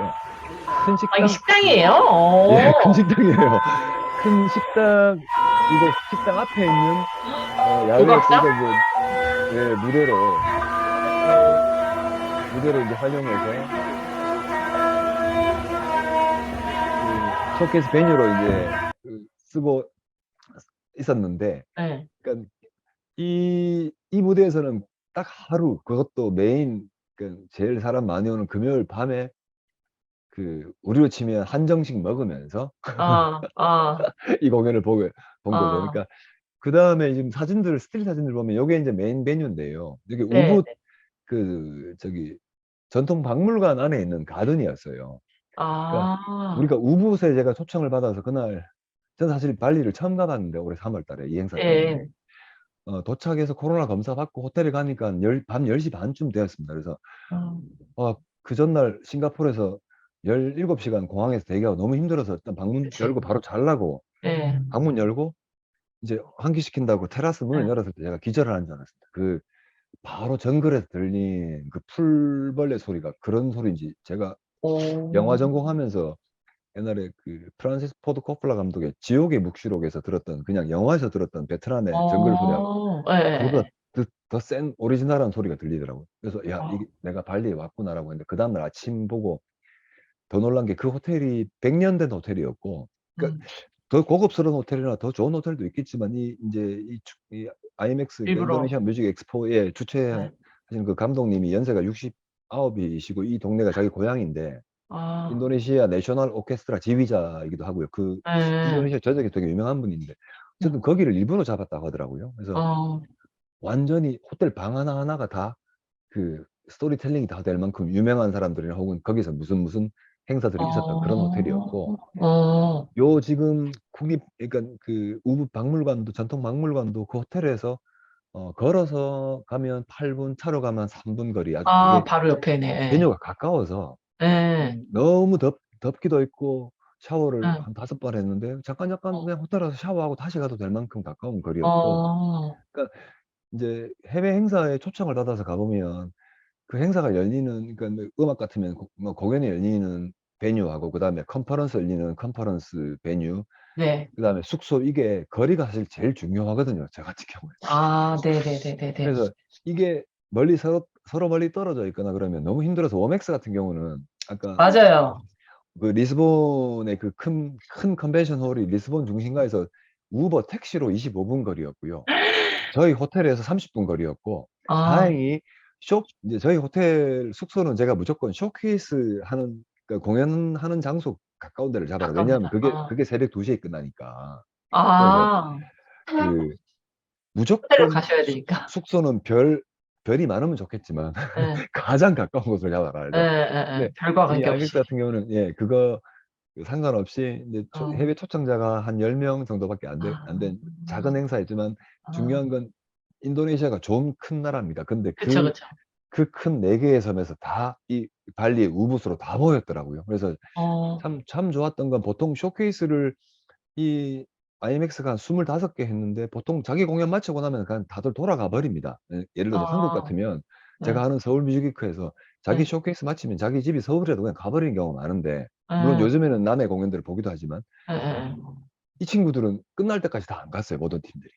Speaker 2: 큰
Speaker 1: 아, 이게
Speaker 2: 식당,
Speaker 1: 식당이에요?
Speaker 2: 예, 큰 식당이에요. 큰 식당, 이거 식당 앞에 있는 야외에서
Speaker 1: 조각상?
Speaker 2: 이거 이제 예, 무대로 이제 활용해서 그 쇼케이스 베뉴로 이제 쓰고 있었는데,
Speaker 1: 네.
Speaker 2: 그러니까 이 무대에서는 딱 하루, 그것도 메인, 그 제일 사람 많이 오는 금요일 밤에 그 우리로 치면 한정식 먹으면서
Speaker 1: 아, 아,
Speaker 2: 이 공연을 본 거죠.
Speaker 1: 아,
Speaker 2: 그러니까 그 다음에 지금 스틸 사진들 보면 이게 이제 메인 베뉴인데요. 여기
Speaker 1: 네.
Speaker 2: 우붓 그 저기 전통 박물관 안에 있는 가든이었어요. 그러니까
Speaker 1: 아,
Speaker 2: 우리가 우붓에 제가 초청을 받아서 그날, 저는 사실 발리를 처음 가봤는데 올해 3월 달에 이 행사 때문에
Speaker 1: 예.
Speaker 2: 도착해서 코로나 검사 받고 호텔에 가니까 밤 10시 반쯤 되었습니다. 그래서 그 전날 싱가포르에서 17시간 공항에서 대기하고 너무 힘들어서 일단 방문
Speaker 1: 그치.
Speaker 2: 열고 바로 자려고
Speaker 1: 예.
Speaker 2: 방문 열고 이제 환기시킨다고 테라스 문을
Speaker 1: 네.
Speaker 2: 열었을 때 제가 기절을 한 줄 알았습니다. 그 바로 정글에서 들린 그 풀벌레 소리가 그런 소리인지, 제가 영화
Speaker 1: 오,
Speaker 2: 전공하면서 옛날에 그 프란시스 포드 코플라 감독의 지옥의 묵시록에서 들었던, 그냥 영화에서 들었던 베트남의 정글 소리하고
Speaker 1: 예,
Speaker 2: 그보다
Speaker 1: 예.
Speaker 2: 더 센 오리지널한 소리가 들리더라고요. 그래서 야,
Speaker 1: 어,
Speaker 2: 이게 내가 발리에 왔구나라고 했는데, 그 다음날 아침 보고 더 놀란 게 그 호텔이 100년 된 호텔이었고, 그러니까
Speaker 1: 음,
Speaker 2: 더 고급스러운 호텔이나 더 좋은 호텔도 있겠지만 이 IMX, 그러니까
Speaker 1: 일부러.
Speaker 2: 인도네시아 뮤직 엑스포에 주최하시는
Speaker 1: 네.
Speaker 2: 그 감독님이 연세가 69이시고 이 동네가 자기 고향인데
Speaker 1: 아,
Speaker 2: 인도네시아 내셔널 오케스트라 지휘자이기도 하고요. 그
Speaker 1: 예.
Speaker 2: 인도네시아 전역에 되게 유명한 분인데
Speaker 1: 음,
Speaker 2: 어쨌든 거기를 일부러 잡았다고 하더라고요. 그래서
Speaker 1: 어,
Speaker 2: 완전히 호텔 방 하나하나가 다 그 스토리텔링이 다 될 만큼 유명한 사람들이나 혹은 거기서 무슨 행사들이 있었던 그런 호텔이었고,
Speaker 1: 어,
Speaker 2: 요 지금 그러니까 그 우붓 박물관도, 전통 박물관도 그 호텔에서 걸어서 가면 8분, 차로 가면 3분 거리, 아주
Speaker 1: 아,
Speaker 2: 되게
Speaker 1: 바로 옆에네.
Speaker 2: 베뉴가 가까워서
Speaker 1: 예. 예.
Speaker 2: 너무 덥기도 했고 샤워를
Speaker 1: 예.
Speaker 2: 한 5번 했는데 잠깐
Speaker 1: 어,
Speaker 2: 그냥 호텔 와서 샤워하고 다시 가도 될 만큼 가까운 거리였고,
Speaker 1: 어,
Speaker 2: 그러니까 이제 해외 행사에 초청을 받아서 가보면 그 행사가 열리는, 그러니까 뭐 음악 같으면 뭐 공연이 열리는 베뉴하고 그다음에 컨퍼런스 열리는 컨퍼런스 베뉴,
Speaker 1: 네.
Speaker 2: 그다음에 숙소, 이게 거리가 사실 제일 중요하거든요. 저 같은 경우에.
Speaker 1: 아, 네네네네네.
Speaker 2: 그래서 이게 서로 멀리 떨어져 있거나 그러면 너무 힘들어서, 워맥스 같은 경우는 아까
Speaker 1: 맞아요.
Speaker 2: 그 리스본의 그 큰 컨벤션 홀이 리스본 중심가에서 우버 택시로 25분 거리였고요. 저희 호텔에서 30분 거리였고,
Speaker 1: 아,
Speaker 2: 다행히 이제 저희 호텔 숙소는 제가 무조건 쇼케이스 하는, 그러니까 공연하는 장소 가까운 데를 잡아라. 왜냐하면
Speaker 1: 가깝다.
Speaker 2: 그게 새벽 2시에 끝나니까. 그래서
Speaker 1: 아,
Speaker 2: 그
Speaker 1: 호텔로
Speaker 2: 무조건
Speaker 1: 가셔야 되니까.
Speaker 2: 숙소는 별이 많으면 좋겠지만
Speaker 1: 예,
Speaker 2: 가장 가까운 곳을 잡아라.
Speaker 1: 예,
Speaker 2: 그래서
Speaker 1: 예, 예.
Speaker 2: 근데
Speaker 1: 별과
Speaker 2: 이 IMX
Speaker 1: 관계없이.
Speaker 2: 같은 경우는 그거 상관없이 이제
Speaker 1: 어,
Speaker 2: 해외 초청자가 한 10명 정도밖에 안
Speaker 1: 아,
Speaker 2: 된 작은 행사였지만, 중요한 건 인도네시아가 좀 큰 나라입니다. 근데
Speaker 1: 그쵸, 그쵸.
Speaker 2: 그 큰 4개의 섬에서 다 이 발리의 우붓으로 다 모였더라고요. 그래서
Speaker 1: 어,
Speaker 2: 참 좋았던 건, 보통 쇼케이스를 이 IMX가 한 25개 했는데 보통 자기 공연 마치고 나면 그냥 다들 돌아가 버립니다. 예를 들어서 한국
Speaker 1: 아,
Speaker 2: 같으면
Speaker 1: 네,
Speaker 2: 제가 하는 서울 뮤직위크에서 자기
Speaker 1: 네,
Speaker 2: 쇼케이스 마치면 자기 집이 서울이라도 그냥 가버리는 경우가 많은데, 물론
Speaker 1: 예,
Speaker 2: 요즘에는 남의 공연들을 보기도 하지만
Speaker 1: 예, 예.
Speaker 2: 이 친구들은 끝날 때까지 다 안 갔어요, 모든 팀들이.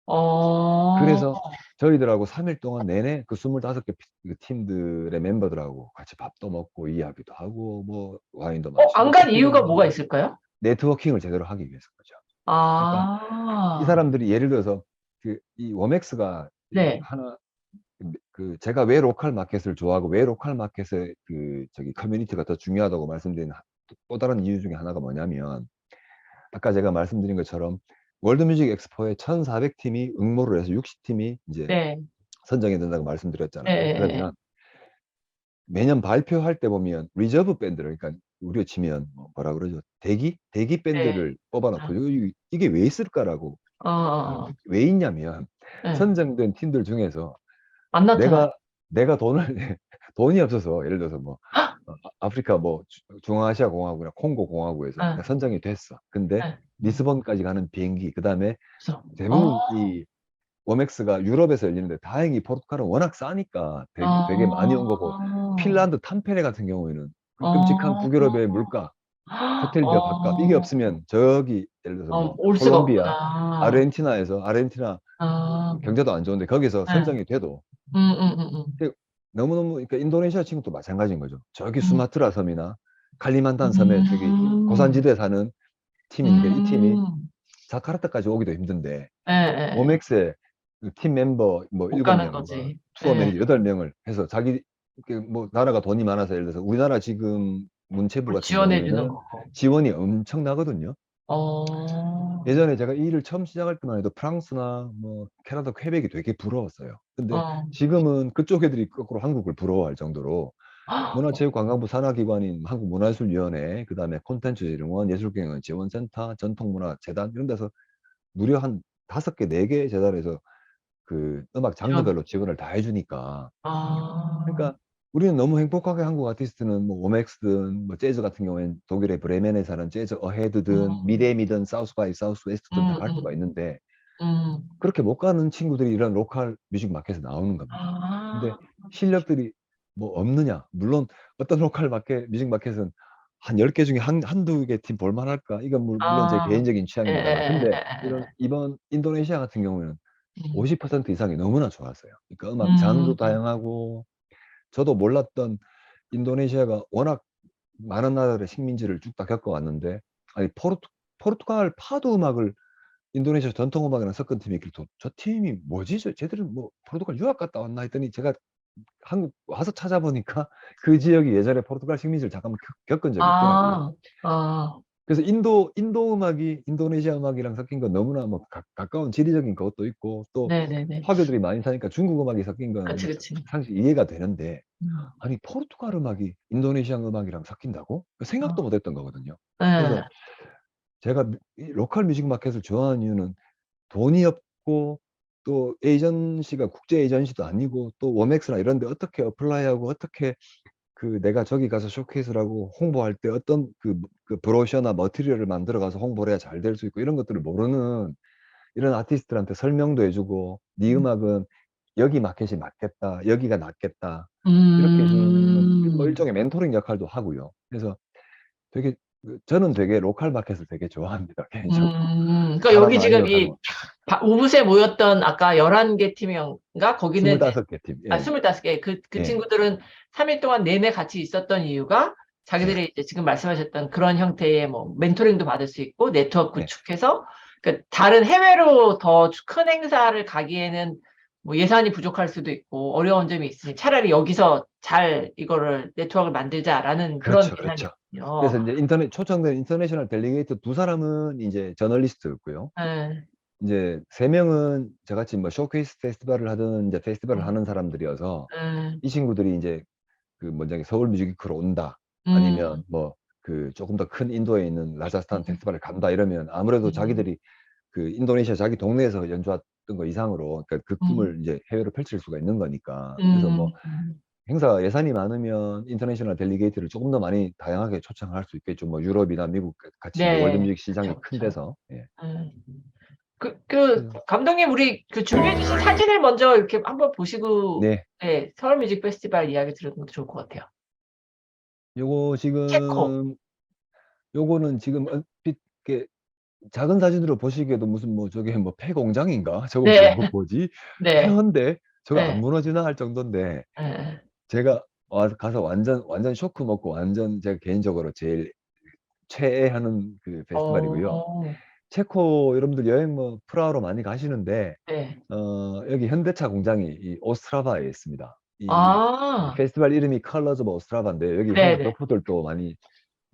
Speaker 1: 어,
Speaker 2: 그래서 저희들하고 3일 동안 내내 그 25개 그 팀들의 멤버들하고 같이 밥도 먹고 이야기도 하고 뭐 와인도
Speaker 1: 안
Speaker 2: 마시고
Speaker 1: 간
Speaker 2: 커피도
Speaker 1: 이유가 뭐가
Speaker 2: 마시고,
Speaker 1: 있을까요?
Speaker 2: 네트워킹을 제대로 하기 위해서 그죠. 그러니까 이
Speaker 1: 아,
Speaker 2: 사람들이 예를 들어서 이 워맥스가
Speaker 1: 네,
Speaker 2: 하나, 제가 왜 로컬 마켓을 좋아하고 왜 로컬 마켓의 저기 커뮤니티가 더 중요하다고 말씀드린 또 다른 이유 중에 하나가 뭐냐면, 아까 제가 말씀드린 것처럼 월드뮤직 엑스포에 1,400팀이 응모를 해서 60팀이 이제
Speaker 1: 네,
Speaker 2: 선정이 된다고
Speaker 1: 예,
Speaker 2: 말씀드렸잖아요.
Speaker 1: 예, 예.
Speaker 2: 그러면 매년 발표할 때 보면 리저브 밴드를, 그러니까 우리가 치면 뭐라 그러죠? 대기
Speaker 1: 네.
Speaker 2: 밴드를 뽑아놓고 이게 왜 있을까라고,
Speaker 1: 어, 어, 어.
Speaker 2: 왜 있냐면
Speaker 1: 네.
Speaker 2: 선정된 팀들 중에서
Speaker 1: 안 나타나.
Speaker 2: 내가 돈이 없어서, 예를 들어서 뭐 아프리카 뭐 중앙아시아 공화국이나 콩고 공화국에서
Speaker 1: 예,
Speaker 2: 내가 선정이 됐어. 근데
Speaker 1: 예.
Speaker 2: 리스본까지 가는 비행기, 그다음에
Speaker 1: 그래서,
Speaker 2: 대부분 이 워맥스가 유럽에서 열리는데, 다행히 포르투갈은 워낙 싸니까 되게 많이 온 거고, 핀란드 탐페레 같은 경우에는 그 끔찍한
Speaker 1: 어,
Speaker 2: 북유럽의 물가, 호텔비와 밥값 이게
Speaker 1: 어,
Speaker 2: 없으면 저기 예를 들어서 뭐
Speaker 1: 올 수가
Speaker 2: 콜롬비아,
Speaker 1: 없구나.
Speaker 2: 아르헨티나
Speaker 1: 아,
Speaker 2: 경제도 안 좋은데 거기서
Speaker 1: 네.
Speaker 2: 선정이 돼도
Speaker 1: 음.
Speaker 2: 그 너무너무 그러니까 인도네시아 친구도 마찬가지인 거죠. 저기
Speaker 1: 음,
Speaker 2: 수마트라 섬이나 칼리만탄 섬에 저기
Speaker 1: 음,
Speaker 2: 고산지대에 사는 팀인데 이 팀이
Speaker 1: 음,
Speaker 2: 자카르타까지 오기도 힘든데
Speaker 1: 예.
Speaker 2: 오맥스의 그팀 멤버 뭐
Speaker 1: 못
Speaker 2: 일곱
Speaker 1: 가는
Speaker 2: 명과
Speaker 1: 거지.
Speaker 2: 투어
Speaker 1: 예.
Speaker 2: 매니저 8명을 해서 자기 뭐 나라가 돈이 많아서 예를 들어서 우리나라 지금 문체부
Speaker 1: 뭘
Speaker 2: 같은
Speaker 1: 지원해 주는
Speaker 2: 경우에는
Speaker 1: 거고.
Speaker 2: 지원이 엄청나거든요.
Speaker 1: 어,
Speaker 2: 예전에 제가 이 일을 처음 시작할 때만 해도 프랑스나 뭐 캐나다, 퀘벡이 되게 부러웠어요. 근데
Speaker 1: 어,
Speaker 2: 지금은 그쪽 애들이 거꾸로 한국을 부러워할 정도로
Speaker 1: 어,
Speaker 2: 문화체육관광부 산하기관인 한국문화예술위원회, 그다음에 콘텐츠진흥원, 예술경영지원센터, 전통문화재단 이런 데서 무려 한 5개, 4개 재단에서 그 음악
Speaker 1: 지원.
Speaker 2: 장르별로 지원을 다 해주니까
Speaker 1: 아,
Speaker 2: 그러니까 우리는 너무 행복하게 한국 아티스트는 뭐 오맥스든 뭐 재즈 같은 경우엔 독일의 브레멘에 사는 재즈 어헤드든
Speaker 1: 음,
Speaker 2: 미레미든 사우스 바이 사우스 웨스트든 다 갈 수가
Speaker 1: 음,
Speaker 2: 있는데
Speaker 1: 음.
Speaker 2: 그렇게 못 가는 친구들이 이런 로컬 뮤직 마켓에 나오는 겁니다. 근데
Speaker 1: 아,
Speaker 2: 실력들이 뭐 없느냐? 물론 어떤 로컬 마켓, 뮤직 마켓은 한 10개 중에 한두 개 팀 볼만할까? 이건 물론 제
Speaker 1: 아,
Speaker 2: 개인적인
Speaker 1: 예, 예,
Speaker 2: 취향입니다만.
Speaker 1: 예,
Speaker 2: 근데
Speaker 1: 예,
Speaker 2: 이런
Speaker 1: 예.
Speaker 2: 이번 인도네시아 같은 경우에는
Speaker 1: 음,
Speaker 2: 50% 이상이 너무나 좋았어요. 그러니까 음악 장르도
Speaker 1: 음,
Speaker 2: 다양하고 저도 몰랐던 인도네시아가 워낙 많은 나라들의 식민지를 쭉 다 겪어왔는데 아니 포르투갈 파도 음악을 인도네시아 전통 음악이랑 섞은 팀이 있길래 저 팀이 뭐지? 쟤들은 뭐 포르투갈 유학 갔다 왔나 했더니 제가 한국 와서 찾아보니까 그 지역이 예전에 포르투갈 식민지를 잠깐만 겪은 적이 있더라고요.
Speaker 1: 아, 아,
Speaker 2: 그래서 인도 음악이 인도네시아 음악이랑 섞인 건 너무나 뭐 가까운 지리적인 것도 있고 또
Speaker 1: 네네네.
Speaker 2: 화교들이 많이 사니까 중국 음악이 섞인 건
Speaker 1: 그치,
Speaker 2: 뭐
Speaker 1: 그치.
Speaker 2: 상식 이해가 되는데
Speaker 1: 음.
Speaker 2: 아니 포르투갈 음악이 인도네시아 음악이랑 섞인다고? 생각도
Speaker 1: 어,
Speaker 2: 못했던 거거든요.
Speaker 1: 예.
Speaker 2: 그래서 제가 이 로컬 뮤직 마켓을 좋아하는 이유는 돈이 없고 또 에이전시가 국제 에이전시도 아니고 또 워맥스나 이런 데 어떻게 어플라이하고 어떻게 그 내가 저기 가서 쇼케이스를 하고 홍보할 때 어떤 그 브로셔나 머티리얼을 만들어 가서 홍보를 해야 잘 될 수 있고 이런 것들을 모르는 이런 아티스트들한테 설명도 해주고 네
Speaker 1: 음,
Speaker 2: 음악은 여기 마켓이 맞겠다, 여기가 낫겠다 이렇게 해주는 뭐
Speaker 1: 음,
Speaker 2: 일종의 멘토링 역할도 하고요. 그래서 되게 저는 되게 로컬 마켓을 되게 좋아합니다 개인적으로.
Speaker 1: 그러니까
Speaker 2: 사람
Speaker 1: 여기
Speaker 2: 많이
Speaker 1: 지금
Speaker 2: 가고
Speaker 1: 우붓에 모였던 아까 11개 팀인가? 거기는 이제
Speaker 2: 25개 팀.
Speaker 1: 아,
Speaker 2: 예.
Speaker 1: 25개. 그
Speaker 2: 예.
Speaker 1: 친구들은 3일 동안 내내 같이 있었던 이유가
Speaker 2: 예.
Speaker 1: 자기들이 이제 지금 말씀하셨던 그런 형태의 뭐 멘토링도 받을 수 있고 네트워크
Speaker 2: 예.
Speaker 1: 구축해서 그 다른 해외로 더 큰 행사를 가기에는 뭐 예산이 부족할 수도 있고 어려운 점이 있으니 차라리 여기서 잘 이거를 네트워크를 만들자라는 그런
Speaker 2: 그렇죠. 그렇죠. 그래서
Speaker 1: 계산이거든요.
Speaker 2: 이제 초청된 인터내셔널 델리게이트 2사람은 이제 저널리스트였고요.
Speaker 1: 네.
Speaker 2: 이제 3명은 저같이 뭐 쇼케이스 페스티벌을 하든 이제 페스티벌을
Speaker 1: 음,
Speaker 2: 하는 사람들이어서
Speaker 1: 음,
Speaker 2: 이 친구들이 이제 그 먼저 서울 뮤직위크로 온다. 아니면
Speaker 1: 음,
Speaker 2: 뭐 그 조금 더 큰 인도에 있는 라자스탄
Speaker 1: 음,
Speaker 2: 페스티벌을 간다 이러면 아무래도
Speaker 1: 음,
Speaker 2: 자기들이 그 인도네시아 자기 동네에서 연주했던 거 이상으로 그러니까 그
Speaker 1: 음,
Speaker 2: 꿈을 이제 해외로 펼칠 수가 있는 거니까. 그래서 뭐
Speaker 1: 음,
Speaker 2: 행사 예산이 많으면 인터내셔널 델리게이트를 조금 더 많이 다양하게 초청할 수 있겠죠. 뭐 유럽이나 미국 같이 이제
Speaker 1: 네,
Speaker 2: 월드뮤직 시장이
Speaker 1: 그렇죠,
Speaker 2: 큰
Speaker 1: 그렇죠.
Speaker 2: 데서. 예.
Speaker 1: 음.
Speaker 2: 그래서
Speaker 1: 감독님, 우리 그 준비해주신 사진을 먼저 이렇게 한번 보시고,
Speaker 2: 네.
Speaker 1: 네, 서울 뮤직 페스티벌 이야기 들으는 것도 좋을 것 같아요.
Speaker 2: 요거
Speaker 1: 체코.
Speaker 2: 지금 요거는 지금 얼핏 이렇게 작은 사진으로 보시기에도 무슨 뭐 저게 뭐 폐공장인가? 저거
Speaker 1: 네,
Speaker 2: 뭐지?
Speaker 1: 네,
Speaker 2: 폐허인데 저거 안
Speaker 1: 네,
Speaker 2: 무너지나 할 정도인데
Speaker 1: 네.
Speaker 2: 제가 가서 완전 쇼크 먹고 완전 제가 개인적으로 제일 최애하는 그 페스티벌이고요.
Speaker 1: 어,
Speaker 2: 체코 여러분들 여행 뭐 프라하로 많이 가시는데
Speaker 1: 네.
Speaker 2: 여기 현대차 공장이 이 오스트라바에 있습니다. 이
Speaker 1: 아,
Speaker 2: 페스티벌 이름이 Colors of Ostrav아인데 여기
Speaker 1: 네,
Speaker 2: 한국
Speaker 1: 네,
Speaker 2: 교포들도 많이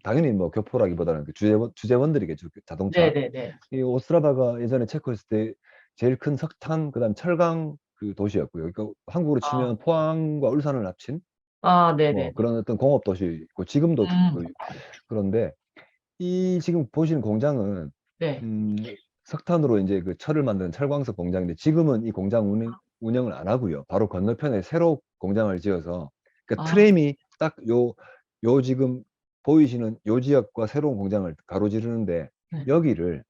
Speaker 2: 당연히 뭐 교포라기보다는 그 주재원들이겠죠. 그
Speaker 1: 네,
Speaker 2: 자동차.
Speaker 1: 네, 네.
Speaker 2: 이 오스트라바가 예전에 체코에 있을 때 제일 큰 석탄 그다음 철강 그 도시였고요. 그러니까 한국으로
Speaker 1: 아,
Speaker 2: 치면 포항과 울산을 합친
Speaker 1: 네, 네,
Speaker 2: 뭐
Speaker 1: 네.
Speaker 2: 그런 어떤 공업 도시고 지금도
Speaker 1: 음,
Speaker 2: 그런데 이 지금 보시는 공장은
Speaker 1: 네.
Speaker 2: 음, 석탄으로 이제 그 철을 만드는 철광석 공장인데 지금은 이 공장 운영을 안 하고요. 바로 건너편에 새로 공장을 지어서 그러니까
Speaker 1: 아,
Speaker 2: 트램이 딱 요 지금 보이시는 요 지역과 새로운 공장을 가로지르는데
Speaker 1: 네.
Speaker 2: 여기를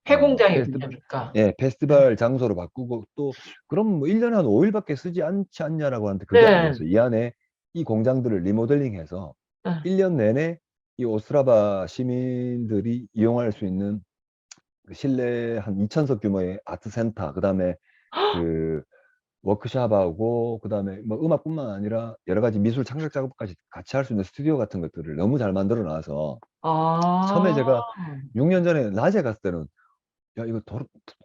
Speaker 1: 폐공장이군요, 그러니까. 네,
Speaker 2: 페스티벌 장소로 바꾸고 또 그럼 뭐 1년에 한 5일밖에 쓰지 않지 않냐라고 하는데 그게
Speaker 1: 네,
Speaker 2: 아니었어요. 이 안에 이 공장들을 리모델링해서
Speaker 1: 응.
Speaker 2: 1년 내내 이 오스트라바 시민들이 이용할 수 있는 그 실내 한 2,000석 규모의 아트 센터, 그다음에 그 워크숍하고 그다음에 뭐 음악뿐만 아니라 여러 가지 미술 창작 작업까지 같이 할 수 있는 스튜디오 같은 것들을 너무 잘 만들어 놔서 처음에
Speaker 1: 아,
Speaker 2: 제가 6년 전에 낮에 갔을 때는 야 이거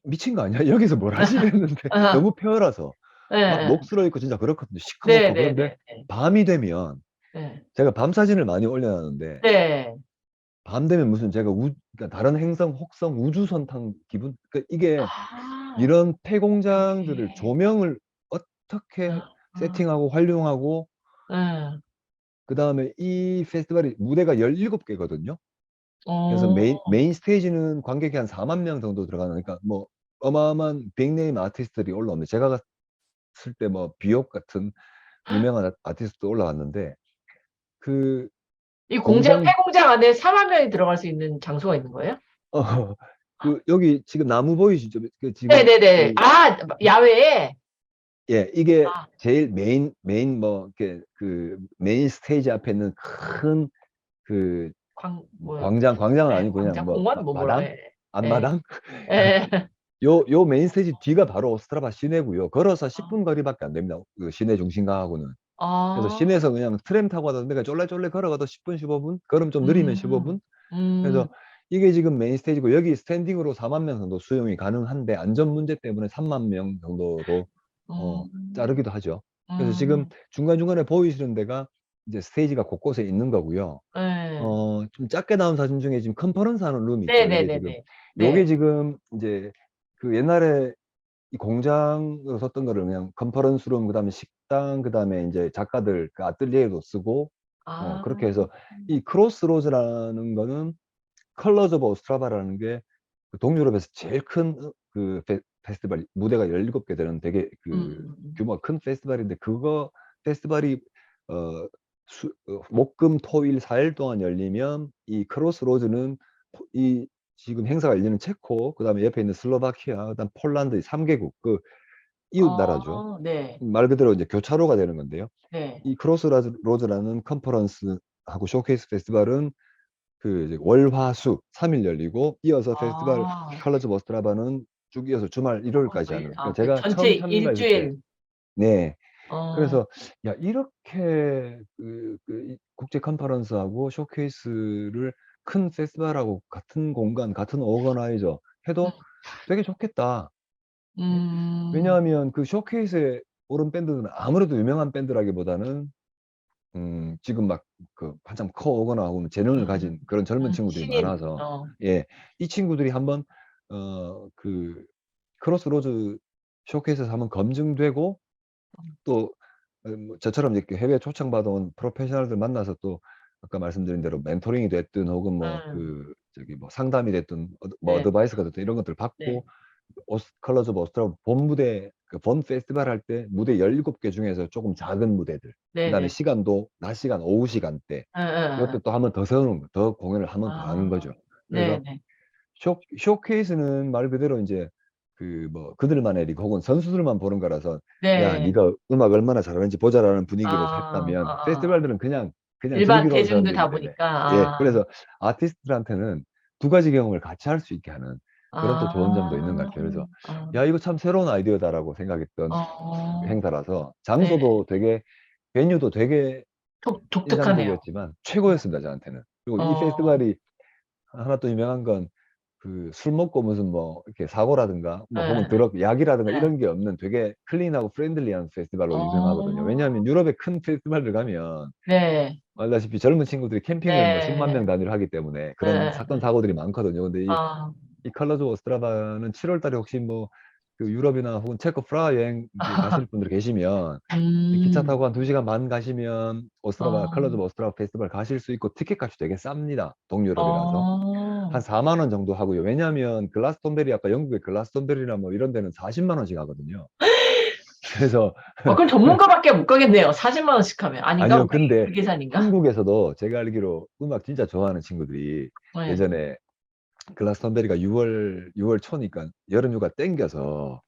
Speaker 2: 미친 거 아니야? 여기서 뭘 하지? 이랬는데
Speaker 1: 아,
Speaker 2: 너무 페어라서 막
Speaker 1: 네,
Speaker 2: 녹슬어 있고 진짜 그렇거든요.
Speaker 1: 네,
Speaker 2: 시커멓고.
Speaker 1: 네,
Speaker 2: 그런데
Speaker 1: 네, 네,
Speaker 2: 밤이 되면
Speaker 1: 네,
Speaker 2: 제가 밤 사진을 많이 올려놨는데
Speaker 1: 네.
Speaker 2: 밤 되면 무슨 제가 그러니까 다른 행성, 혹성, 우주선탄 기분? 그러니까 이게
Speaker 1: 아,
Speaker 2: 이런 폐공장들을
Speaker 1: 그렇게.
Speaker 2: 조명을 어떻게
Speaker 1: 아,
Speaker 2: 세팅하고 활용하고
Speaker 1: 응.
Speaker 2: 그다음에 이 페스티벌이 무대가 17개거든요. 그래서
Speaker 1: 어,
Speaker 2: 메인 스테이지는 관객이 한 4만 명 정도 들어가는, 그러니까 뭐 어마어마한 빅네임 아티스트들이 올라옵니다. 제가 갔을 때 뭐 비옥 같은 유명한 아티스트도 올라왔는데 그
Speaker 1: 이 공장,
Speaker 2: 공장
Speaker 1: 폐공장 안에 4만 명이 들어갈 수 있는 장소가 있는 거예요?
Speaker 2: 그 여기 지금 나무 보이시죠? 그 지금
Speaker 1: 네네네. 아, 야외에?
Speaker 2: 예, 이게
Speaker 1: 아,
Speaker 2: 제일 메인 뭐 이렇게 그 메인 스테이지 앞에 있는 큰 그
Speaker 1: 뭐야.
Speaker 2: 광장은
Speaker 1: 네,
Speaker 2: 아니고 그냥
Speaker 1: 광장,
Speaker 2: 뭐
Speaker 1: 공원, 뭐, 뭐라
Speaker 2: 마당?
Speaker 1: 해. 예,
Speaker 2: 앞마당?
Speaker 1: 예.
Speaker 2: 요 메인 스테이지 뒤가 바로 오스트라바 시내고요. 걸어서 10분 거리밖에 안 됩니다. 그 시내 중심가하고는. 그래서
Speaker 1: 아,
Speaker 2: 시내에서 그냥 트램 타고 가다 내가 쫄래쫄래 걸어가도 10분, 15분? 걸음 좀 느리면 15분?
Speaker 1: 음,
Speaker 2: 그래서 이게 지금 메인 스테이지고 여기 스탠딩으로 4만 명 정도 수용이 가능한데 안전 문제 때문에 3만 명 정도로
Speaker 1: 음,
Speaker 2: 자르기도 하죠. 그래서 지금
Speaker 1: 음,
Speaker 2: 중간중간에 보이시는 데가 이제 스테이지가 곳곳에 있는 거고요.
Speaker 1: 예.
Speaker 2: 좀 작게 나온 사진 중에 지금 컨퍼런스 하는 룸이 있죠.
Speaker 1: 네네네네.
Speaker 2: 요게
Speaker 1: 네.
Speaker 2: 지금 이제 그 옛날에 이 공장으로 썼던 거를 그냥 컨퍼런스 룸, 그다음에 식당, 그다음에 이제 작가들 그 아뜰리에도 쓰고
Speaker 1: 아,
Speaker 2: 그렇게 해서 이 크로스로즈라는 거는 컬러즈 오브 오스트라바라는 게 그 동유럽에서 제일 큰 그 페스티벌 무대가 17개 되는 되게
Speaker 1: 음,
Speaker 2: 그
Speaker 1: 음, 음.
Speaker 2: 규모가 큰 페스티벌인데 그거 페스티벌이 목, 금, 토, 일 4일 동안 열리면 이 크로스로즈는 이 지금 행사가 열리는 체코, 그다음에 옆에 있는 슬로바키아, 그다음 폴란드 3개국 그 이웃 나라죠.
Speaker 1: 네,
Speaker 2: 말 그대로 이제 교차로가 되는 건데요.
Speaker 1: 네.
Speaker 2: 이 크로스로즈라는 컨퍼런스하고 쇼케이스 페스티벌은 그 이제 월, 화, 수 3일 열리고 이어서 페스티벌
Speaker 1: 아,
Speaker 2: 컬러즈 버스트라바는 쭉 이어서 주말 일요일까지 하는. 그러니까
Speaker 1: 그
Speaker 2: 제가
Speaker 1: 전체
Speaker 2: 처음 참가했을 때,
Speaker 1: 일주일.
Speaker 2: 네.
Speaker 1: 어,
Speaker 2: 그래서 야 이렇게 이 국제 컨퍼런스하고 쇼케이스를 큰 페스티벌하고 같은 공간, 같은 오거나이저 해도 되게 좋겠다. 예?
Speaker 1: 음,
Speaker 2: 왜냐하면 그 쇼케이스에 오른 밴드는 아무래도 유명한 밴드라기보다는 지금 막 그 한참 커오거나 하고는 재능을 가진 그런 젊은 친구들이
Speaker 1: 신인,
Speaker 2: 많아서 예, 이 친구들이 한번 그 크로스로즈 쇼케이스에서 한번 검증되고 또 뭐 저처럼 이렇게 해외 초청받아온 프로페셔널들 만나서 또 아까 말씀드린 대로 멘토링이 됐든 혹은 뭐
Speaker 1: 음,
Speaker 2: 그 저기 뭐 상담이 됐든 뭐
Speaker 1: 네,
Speaker 2: 어드바이스가 됐든 이런 것들
Speaker 1: 네,
Speaker 2: 받고 컬러즈 오브 오스트라 본 무대 본 페스티벌 할 때 무대 17개 중에서 조금 작은 무대들,
Speaker 1: 네,
Speaker 2: 그다음에
Speaker 1: 네.
Speaker 2: 시간도 낮 시간 오후 시간대
Speaker 1: 응, 응,
Speaker 2: 이것도
Speaker 1: 응.
Speaker 2: 또 한번 더 세우는 더 공연을 한번 더 하는
Speaker 1: 아,
Speaker 2: 거죠.
Speaker 1: 네,
Speaker 2: 그래서
Speaker 1: 네,
Speaker 2: 쇼케이스는 말 그대로 이제 그 뭐 그들만의 리그 혹은 선수들만 보는 거라서 야
Speaker 1: 네.
Speaker 2: 네가 음악 얼마나 잘하는지 보자라는 분위기로
Speaker 1: 아,
Speaker 2: 했다면 페스티벌들은 그냥
Speaker 1: 일반
Speaker 2: 즐기러 온
Speaker 1: 대중들
Speaker 2: 사람들이기
Speaker 1: 다
Speaker 2: 때문에
Speaker 1: 보니까,
Speaker 2: 예, 그래서 아티스트들한테는 두 가지 경험을 같이 할 수 있게 하는 그런 또 좋은 점도 있는 것
Speaker 1: 아,
Speaker 2: 같아요. 그래서
Speaker 1: 아,
Speaker 2: 야 이거 참 새로운 아이디어다라고 생각했던
Speaker 1: 어,
Speaker 2: 행사라서
Speaker 1: 네.
Speaker 2: 장소도 되게 베뉴도 되게
Speaker 1: 독특하네요.
Speaker 2: 인상적이었지만 최고였습니다, 저한테는. 그리고 이
Speaker 1: 어,
Speaker 2: 페스티벌이 하나 또 유명한 건 그 술 먹고 무슨 뭐 이렇게 사고라든가 뭐 혹은
Speaker 1: 네,
Speaker 2: 약이라든가
Speaker 1: 네.
Speaker 2: 이런 게 없는 되게 클린하고 프렌들리한 페스티벌로 유명하거든요.
Speaker 1: 어,
Speaker 2: 왜냐하면 유럽의 큰 페스티벌들 가면
Speaker 1: 네,
Speaker 2: 알다시피 젊은 친구들이 캠핑을 뭐 10만
Speaker 1: 네,
Speaker 2: 명 단위로 하기 때문에 그런
Speaker 1: 네,
Speaker 2: 사건 사고들이 많거든요. 근데
Speaker 1: 아,
Speaker 2: 이 컬러즈 오스트라바는 7월 달에 혹시 뭐 그 유럽이나 혹은 체코 프라하 여행 가실 분들 계시면 기차
Speaker 1: 음,
Speaker 2: 타고 한 2시간 반 가시면
Speaker 1: 어,
Speaker 2: 컬러즈 오브 오스트라바 페스티벌 가실 수 있고 티켓 값이 되게 쌉니다. 동유럽이라서. 한
Speaker 1: 어,
Speaker 2: 4만 원 정도 하고요. 왜냐하면 글라스톤베리 아까 영국의 글라스톤베리나 뭐 이런 데는 40만 원씩 하거든요. 그래서
Speaker 1: 그럼 전문가밖에 못 가겠네요. 40만 원씩 하면. 아닌가?
Speaker 2: 아니요.
Speaker 1: 우리
Speaker 2: 근데
Speaker 1: 그 계산인가?
Speaker 2: 한국에서도 제가 알기로 음악 진짜 좋아하는 친구들이
Speaker 1: 네.
Speaker 2: 예전에 글라스톤베리가 6월 초니까 여름 휴가 땡겨서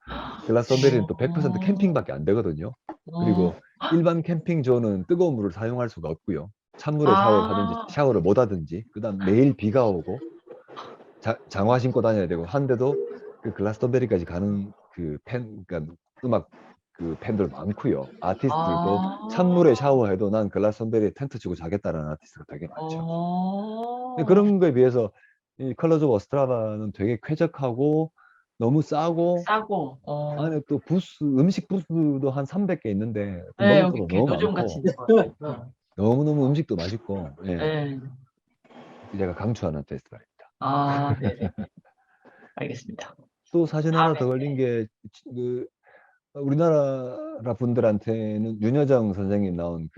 Speaker 2: 글라스턴베리는 또 100% 캠핑밖에 안 되거든요. 그리고 일반 캠핑존은 뜨거운 물을 사용할 수가 없고요. 찬물에 샤워를 하든지
Speaker 1: 아,
Speaker 2: 샤워를 못 하든지, 그다음 매일 비가 오고 장화 신고 다녀야 되고 한데도 그 글라스턴베리까지 가는 그러니까 음악 그 팬들 많고요. 아티스트들도 찬물에
Speaker 1: 아,
Speaker 2: 샤워해도 난 글라스턴베리에 텐트 치고 자겠다는 아티스트가 되게 많죠. 근데
Speaker 1: 어,
Speaker 2: 그런 거에 비해서 이 컬러즈 오브 오스트라바는 되게 쾌적하고 너무 싸고
Speaker 1: 싸고,
Speaker 2: 안에 또 부스, 음식 부스도 한 300개 있는데 또
Speaker 1: 네,
Speaker 2: 먹을
Speaker 1: 여기
Speaker 2: 것도
Speaker 1: 이렇게
Speaker 2: 너무
Speaker 1: 노점 같이
Speaker 2: 많고
Speaker 1: 있는 것 같아요.
Speaker 2: 너무너무 음식도 맛있고, 예,
Speaker 1: 네.
Speaker 2: 제가 강추하는 페스티벌입니다.
Speaker 1: 아, 네네. 알겠습니다.
Speaker 2: 또 사진 하나 더
Speaker 1: 다음에,
Speaker 2: 걸린 게, 그, 우리나라 분들한테는 윤여정 선생님 나온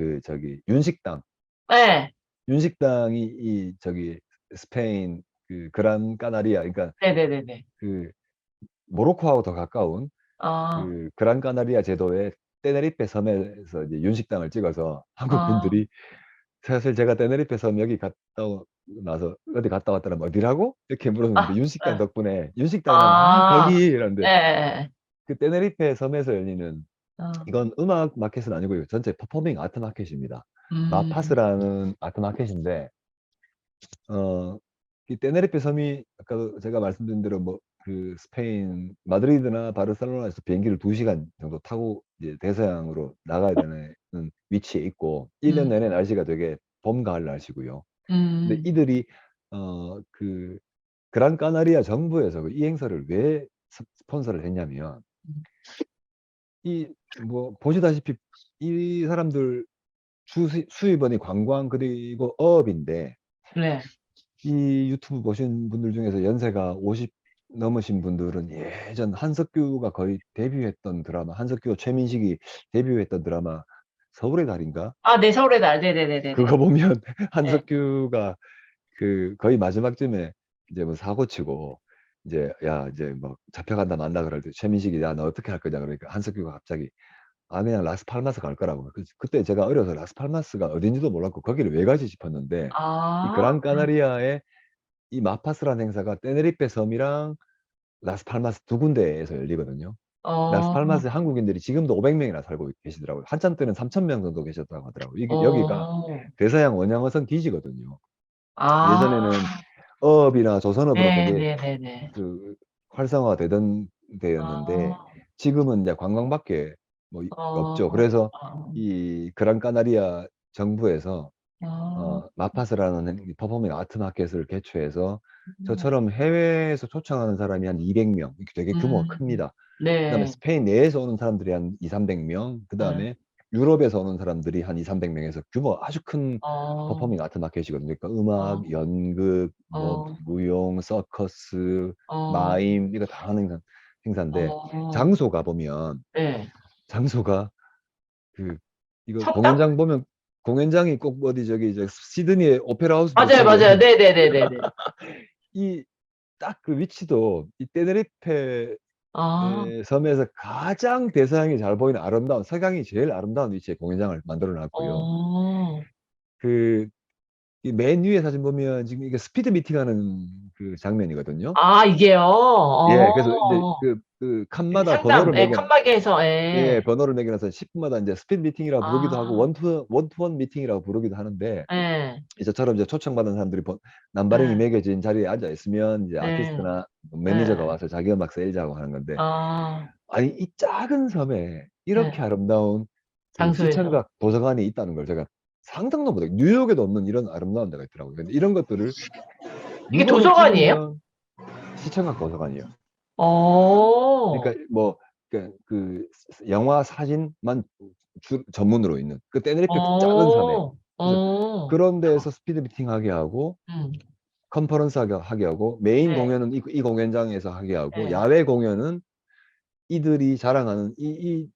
Speaker 2: 윤식당.
Speaker 1: 네,
Speaker 2: 윤식당이 스페인 그란 까나리아, 그러니까
Speaker 1: 네네네네.
Speaker 2: 그 모로코하고 더 가까운
Speaker 1: 아,
Speaker 2: 그란 까나리아 제도의 테네리페 섬에서 이제 윤식당을 찍어서 한국
Speaker 1: 아,
Speaker 2: 분들이, 사실 제가 테네리페 섬 여기 갔다 나서 어디 갔다 왔다면 어디라고? 이렇게 물었는데
Speaker 1: 아,
Speaker 2: 윤식당
Speaker 1: 네.
Speaker 2: 덕분에 윤식당을 하면
Speaker 1: 아,
Speaker 2: 거기 이러는데,
Speaker 1: 예, 예, 예.
Speaker 2: 그 테네리페 섬에서 열리는,
Speaker 1: 아,
Speaker 2: 이건 음악 마켓은 아니고요. 전체 퍼포밍 아트 마켓입니다.
Speaker 1: 음,
Speaker 2: 마파스라는 아트 마켓인데, 이 테네리페 섬이 아까 제가 말씀드린 대로 뭐 스페인 마드리드나 바르셀로나에서 비행기를 2시간 정도 타고 이제 대서양으로 나가야 되는 위치에 있고 1년 내내
Speaker 1: 음,
Speaker 2: 날씨가 되게 봄, 가을 날씨고요. 근데
Speaker 1: 음,
Speaker 2: 이들이 그란 까나리아 정부에서 이 행사를 왜 스폰서를 했냐면, 이 뭐 보시다시피 이 사람들 수입원이 관광 그리고 어업인데,
Speaker 1: 네.
Speaker 2: 이 유튜브 보신 분들 중에서 연세가 50 넘으신 분들은 예전 한석규가 거의 데뷔했던 드라마, 한석규와 최민식이 데뷔했던 드라마 서울의 달인가?
Speaker 1: 아, 네, 서울의 날. 네네네네네.
Speaker 2: 그거 보면
Speaker 1: 네.
Speaker 2: 한석규가 거의 마지막쯤에 이제 뭐 사고 치고 이제 야 이제 뭐 잡혀간다 만다 그럴 때 최민식이 야 너 어떻게 할 거냐 그러니까 한석규가 갑자기 그냥 라스팔마스 갈 거라고. 그때 제가 어려서 라스팔마스가 어딘지도 몰랐고 거기를 왜 가지 싶었는데, 이
Speaker 1: 아,
Speaker 2: 그란 까나리아의 이 마파스라는 행사가 테네리페 섬이랑 라스팔마스 두 군데에서 열리거든요.
Speaker 1: 어,
Speaker 2: 라스팔마스 한국인들이 지금도 500명이나 살고 계시더라고요. 한참 때는 3,000명 정도 계셨다고 하더라고요. 여기가
Speaker 1: 어,
Speaker 2: 대서양 원양어선 기지거든요.
Speaker 1: 아,
Speaker 2: 예전에는 어업이나 조선업으로 되게
Speaker 1: 네네네네.
Speaker 2: 활성화되던 데였는데
Speaker 1: 아,
Speaker 2: 지금은 이제 관광밖에 뭐 없죠.
Speaker 1: 어,
Speaker 2: 그래서
Speaker 1: 어,
Speaker 2: 이 그란 까나리아 정부에서
Speaker 1: 어,
Speaker 2: 마파스라는 이 퍼포밍 아트 마켓을 개최해서
Speaker 1: 음,
Speaker 2: 저처럼 해외에서 초청하는 사람이 한 200명, 이렇게 되게 규모가
Speaker 1: 음,
Speaker 2: 큽니다. 그다음에
Speaker 1: 네.
Speaker 2: 스페인 내에서 오는 사람들이 한 2, 300명,
Speaker 1: 네.
Speaker 2: 그다음에 유럽에서 오는 사람들이 한 2, 300명에서 규모가 아주 큰
Speaker 1: 어,
Speaker 2: 퍼포밍 아트 마켓이거든요. 그러니까
Speaker 1: 어,
Speaker 2: 음악, 연극, 뭐
Speaker 1: 어,
Speaker 2: 무용, 서커스,
Speaker 1: 어,
Speaker 2: 마임 이거 다 하는 행사인데,
Speaker 1: 어,
Speaker 2: 장소 가보면
Speaker 1: 네.
Speaker 2: 장소가 그 이거
Speaker 1: 성당?
Speaker 2: 공연장 보면, 공연장이 꼭 어디 시드니의 오페라 하우스
Speaker 1: 맞아요,
Speaker 2: 비슷하게
Speaker 1: 맞아요. 네네네네네.
Speaker 2: 이 딱 그 위치도 이 테네리페
Speaker 1: 아,
Speaker 2: 섬에서 가장 대서양이 잘 보이는 아름다운, 서강이 제일 아름다운 위치에 공연장을 만들어 놨고요.
Speaker 1: 어,
Speaker 2: 그 이 맨 위에 사진 보면 지금 이게 스피드 미팅하는 그 장면이거든요.
Speaker 1: 아, 이게요?
Speaker 2: 예, 그래서 이제
Speaker 1: 어, 그
Speaker 2: 칸마다 번호를
Speaker 1: 상담, 예,
Speaker 2: 매겨,
Speaker 1: 칸막이에서,
Speaker 2: 예,
Speaker 1: 예.
Speaker 2: 번호를 매겨놔서 10분마다 이제 스피드 미팅이라고 부르기도 하고
Speaker 1: 아,
Speaker 2: 원투원 미팅이라고 부르기도 하는데,
Speaker 1: 예,
Speaker 2: 저처럼 이제 초청받은 사람들이 남바링이
Speaker 1: 예,
Speaker 2: 매겨진 자리에 앉아 있으면 이제
Speaker 1: 예,
Speaker 2: 아티스트나 매니저가
Speaker 1: 예.
Speaker 2: 와서 자기 음악 세일즈하고 하는 건데,
Speaker 1: 아,
Speaker 2: 아니 이 작은 섬에
Speaker 1: 예,
Speaker 2: 이렇게 아름다운
Speaker 1: 장소에서.
Speaker 2: 시청각 도서관이 있다는 걸 제가 상상도 못해요. 뉴욕에도 없는 이런 아름다운 데가 있더라고요. 근데 이런 것들을
Speaker 1: 이게
Speaker 2: 물건을
Speaker 1: 도서관이에요?
Speaker 2: 찍으면, 시청각 도서관이요.
Speaker 1: 어,
Speaker 2: 그러니까 뭐 영화 사진만 전문으로 있는 그 테네리페 그 작은 섬에,
Speaker 1: 어,
Speaker 2: 그래서
Speaker 1: 어,
Speaker 2: 그런 데에서 스피드 미팅 하게 하고
Speaker 1: 음,
Speaker 2: 컨퍼런스 하게 하고 메인
Speaker 1: 네,
Speaker 2: 공연은 이 공연장에서 하게 하고
Speaker 1: 네.
Speaker 2: 야외 공연은 이들이 자랑하는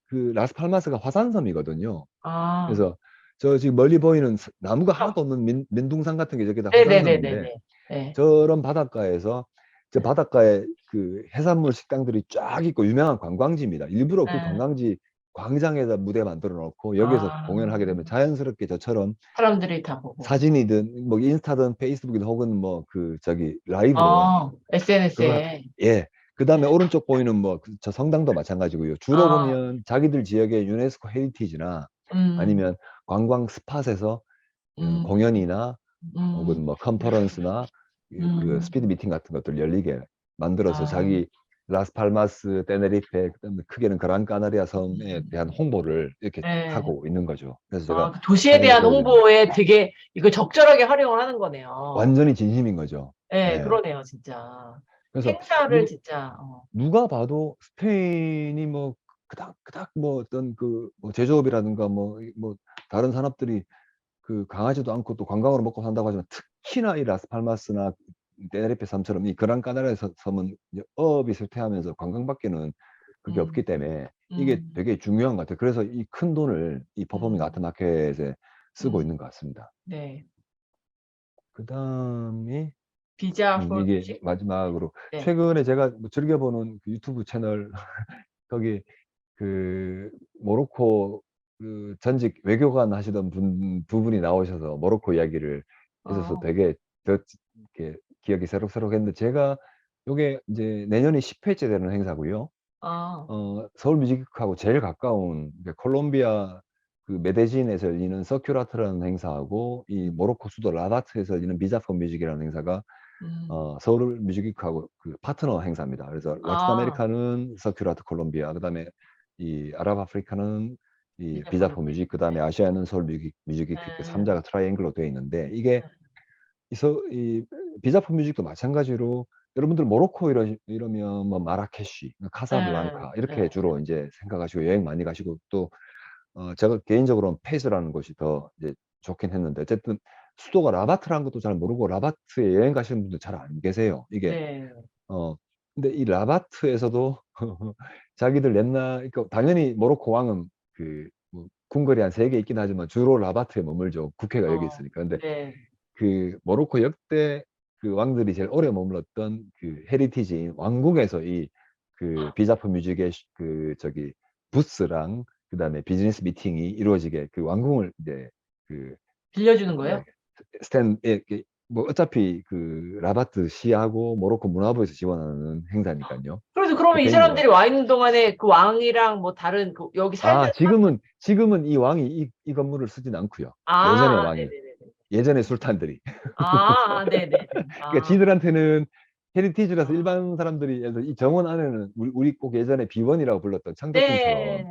Speaker 2: 그 라스팔마스가 화산섬이거든요.
Speaker 1: 아,
Speaker 2: 그래서 저 지금 멀리 보이는 나무가 하나도
Speaker 1: 어,
Speaker 2: 없는 민둥산 같은 게 저게 다 화산섬인데,
Speaker 1: 네네네네네. 네,
Speaker 2: 저런 바닷가에서 저 바닷가에 그 해산물 식당들이 쫙 있고 유명한 관광지입니다. 일부러 그
Speaker 1: 네.
Speaker 2: 관광지 광장에다 무대 만들어 놓고 여기서
Speaker 1: 아,
Speaker 2: 공연을 하게 되면 자연스럽게 저처럼
Speaker 1: 사람들이 다 보고.
Speaker 2: 사진이든 뭐 인스타든 페이스북이든 혹은 뭐 라이브로
Speaker 1: 아,
Speaker 2: 그거
Speaker 1: SNS에.
Speaker 2: 예 그다음에 오른쪽 보이는 뭐 저 성당도 마찬가지고요. 주로
Speaker 1: 아,
Speaker 2: 보면 자기들 지역의 유네스코 헤리티지나
Speaker 1: 음,
Speaker 2: 아니면 관광 스팟에서
Speaker 1: 음,
Speaker 2: 공연이나
Speaker 1: 음,
Speaker 2: 혹은 뭐 컨퍼런스나 그 스피드
Speaker 1: 음.
Speaker 2: 미팅 같은 것들 열리게 만들어서
Speaker 1: 아,
Speaker 2: 자기 라스팔마스, 테네리페, 그다음에 크게는 그란 까나리아 섬에 대한 홍보를 이렇게
Speaker 1: 네.
Speaker 2: 하고 있는 거죠. 그래서 제가
Speaker 1: 아, 그 도시에
Speaker 2: 사진을
Speaker 1: 대한
Speaker 2: 보여드립니다.
Speaker 1: 홍보에 되게 이거 적절하게 활용을 하는 거네요.
Speaker 2: 완전히 진심인 거죠.
Speaker 1: 네,
Speaker 2: 예.
Speaker 1: 그러네요, 진짜.
Speaker 2: 그래서
Speaker 1: 행사를 진짜,
Speaker 2: 누가 봐도 스페인이 뭐 그닥 뭐 어떤 그 뭐 제조업이라든가 뭐 다른 산업들이 그 강하지도 않고 또 관광으로 먹고 산다고 하지만 특히나 이 라스팔마스나 테네리페 섬처럼 이 그란 까나리아 섬은 이제 어업이 쇠퇴하면서 관광밖에는 그게 없기
Speaker 1: 음,
Speaker 2: 때문에 이게
Speaker 1: 음,
Speaker 2: 되게 중요한 것 같아요. 그래서 이 큰 돈을 이 퍼포밍 아트
Speaker 1: 음,
Speaker 2: 마켓에 쓰고 있는
Speaker 1: 음,
Speaker 2: 것 같습니다.
Speaker 1: 네.
Speaker 2: 그다음이
Speaker 1: 비자 for
Speaker 2: 이게
Speaker 1: music?
Speaker 2: 마지막으로
Speaker 1: 네.
Speaker 2: 최근에 제가 뭐 즐겨보는 그 유튜브 채널 거기 그 모로코 그 전직 외교관 하시던 두 분이 나오셔서 모로코 이야기를 해줘서
Speaker 1: 어,
Speaker 2: 되게 더 이렇게 기억이 새록새록했는데 제가 요게 이제 내년이 10회째 되는 행사고요.
Speaker 1: 아,
Speaker 2: 서울 뮤직하고 제일 가까운 콜롬비아 그 메데진에서 열리는 서큐라트라는 행사하고 이
Speaker 1: 음,
Speaker 2: 모로코 수도 라바트에서 열리는 비자 폰 뮤직이라는 행사가
Speaker 1: 음,
Speaker 2: 서울 뮤직위크하고 그 파트너 행사입니다. 그래서 라틴
Speaker 1: 아,
Speaker 2: 아메리카는 서큐라트 콜롬비아, 그다음에 이 아랍아프리카는 이
Speaker 1: 비자 for
Speaker 2: 비자 폰
Speaker 1: music.
Speaker 2: 뮤직, 그다음에
Speaker 1: 네.
Speaker 2: 아시아는 서울 뮤직위크 이렇게
Speaker 1: 음,
Speaker 2: 3자가 트라이앵글로 되어 있는데 이게 이 비자 폰 뮤직도 마찬가지로 여러분들 모로코 이러면 뭐 마라케시, 카사블랑카 이렇게
Speaker 1: 네.
Speaker 2: 주로 이제 생각하시고 여행 많이 가시고 또 제가 개인적으로는 페이스라는 곳이 더 이제 좋긴 했는데 어쨌든 수도가 라바트라는 것도 잘 모르고 라바트에 여행 가시는 분들 잘 안 계세요. 이게
Speaker 1: 네.
Speaker 2: 어 근데 이 라바트에서도 자기들 옛날 그러니까 당연히 모로코 왕은 뭐 궁궐이 한 3개 있긴 하지만 주로 라바트에 머물죠. 국회가 여기
Speaker 1: 어,
Speaker 2: 있으니까. 근데
Speaker 1: 네.
Speaker 2: 그 모로코 역대 그 왕들이 제일 오래 머물렀던 그 헤리티지인 왕궁에서 이 그 비자폰 뮤직의 저기 부스랑 그다음에 비즈니스 미팅이 이루어지게 그 왕궁을 이제 그
Speaker 1: 빌려주는
Speaker 2: 뭐야
Speaker 1: 거예요?
Speaker 2: 뭐 어차피 그 라바트 시하고 모로코 문화부에서 지원하는 행사니까요.
Speaker 1: 그래도 그러면 이
Speaker 2: 개인적으로
Speaker 1: 사람들이 와 있는 동안에 그 왕이랑 뭐 다른 여기 살던
Speaker 2: 지금은 이 왕이 이 건물을 쓰진 않고요. 예전에 왕이
Speaker 1: 네네네네.
Speaker 2: 예전에 술탄들이
Speaker 1: 네네.
Speaker 2: 그러니까 지들한테는 헤리티지라서
Speaker 1: 아,
Speaker 2: 일반 사람들이 예를 들어 이 정원 안에는 우리 꼭 예전에 비원이라고 불렀던
Speaker 1: 네.
Speaker 2: 창덕궁처럼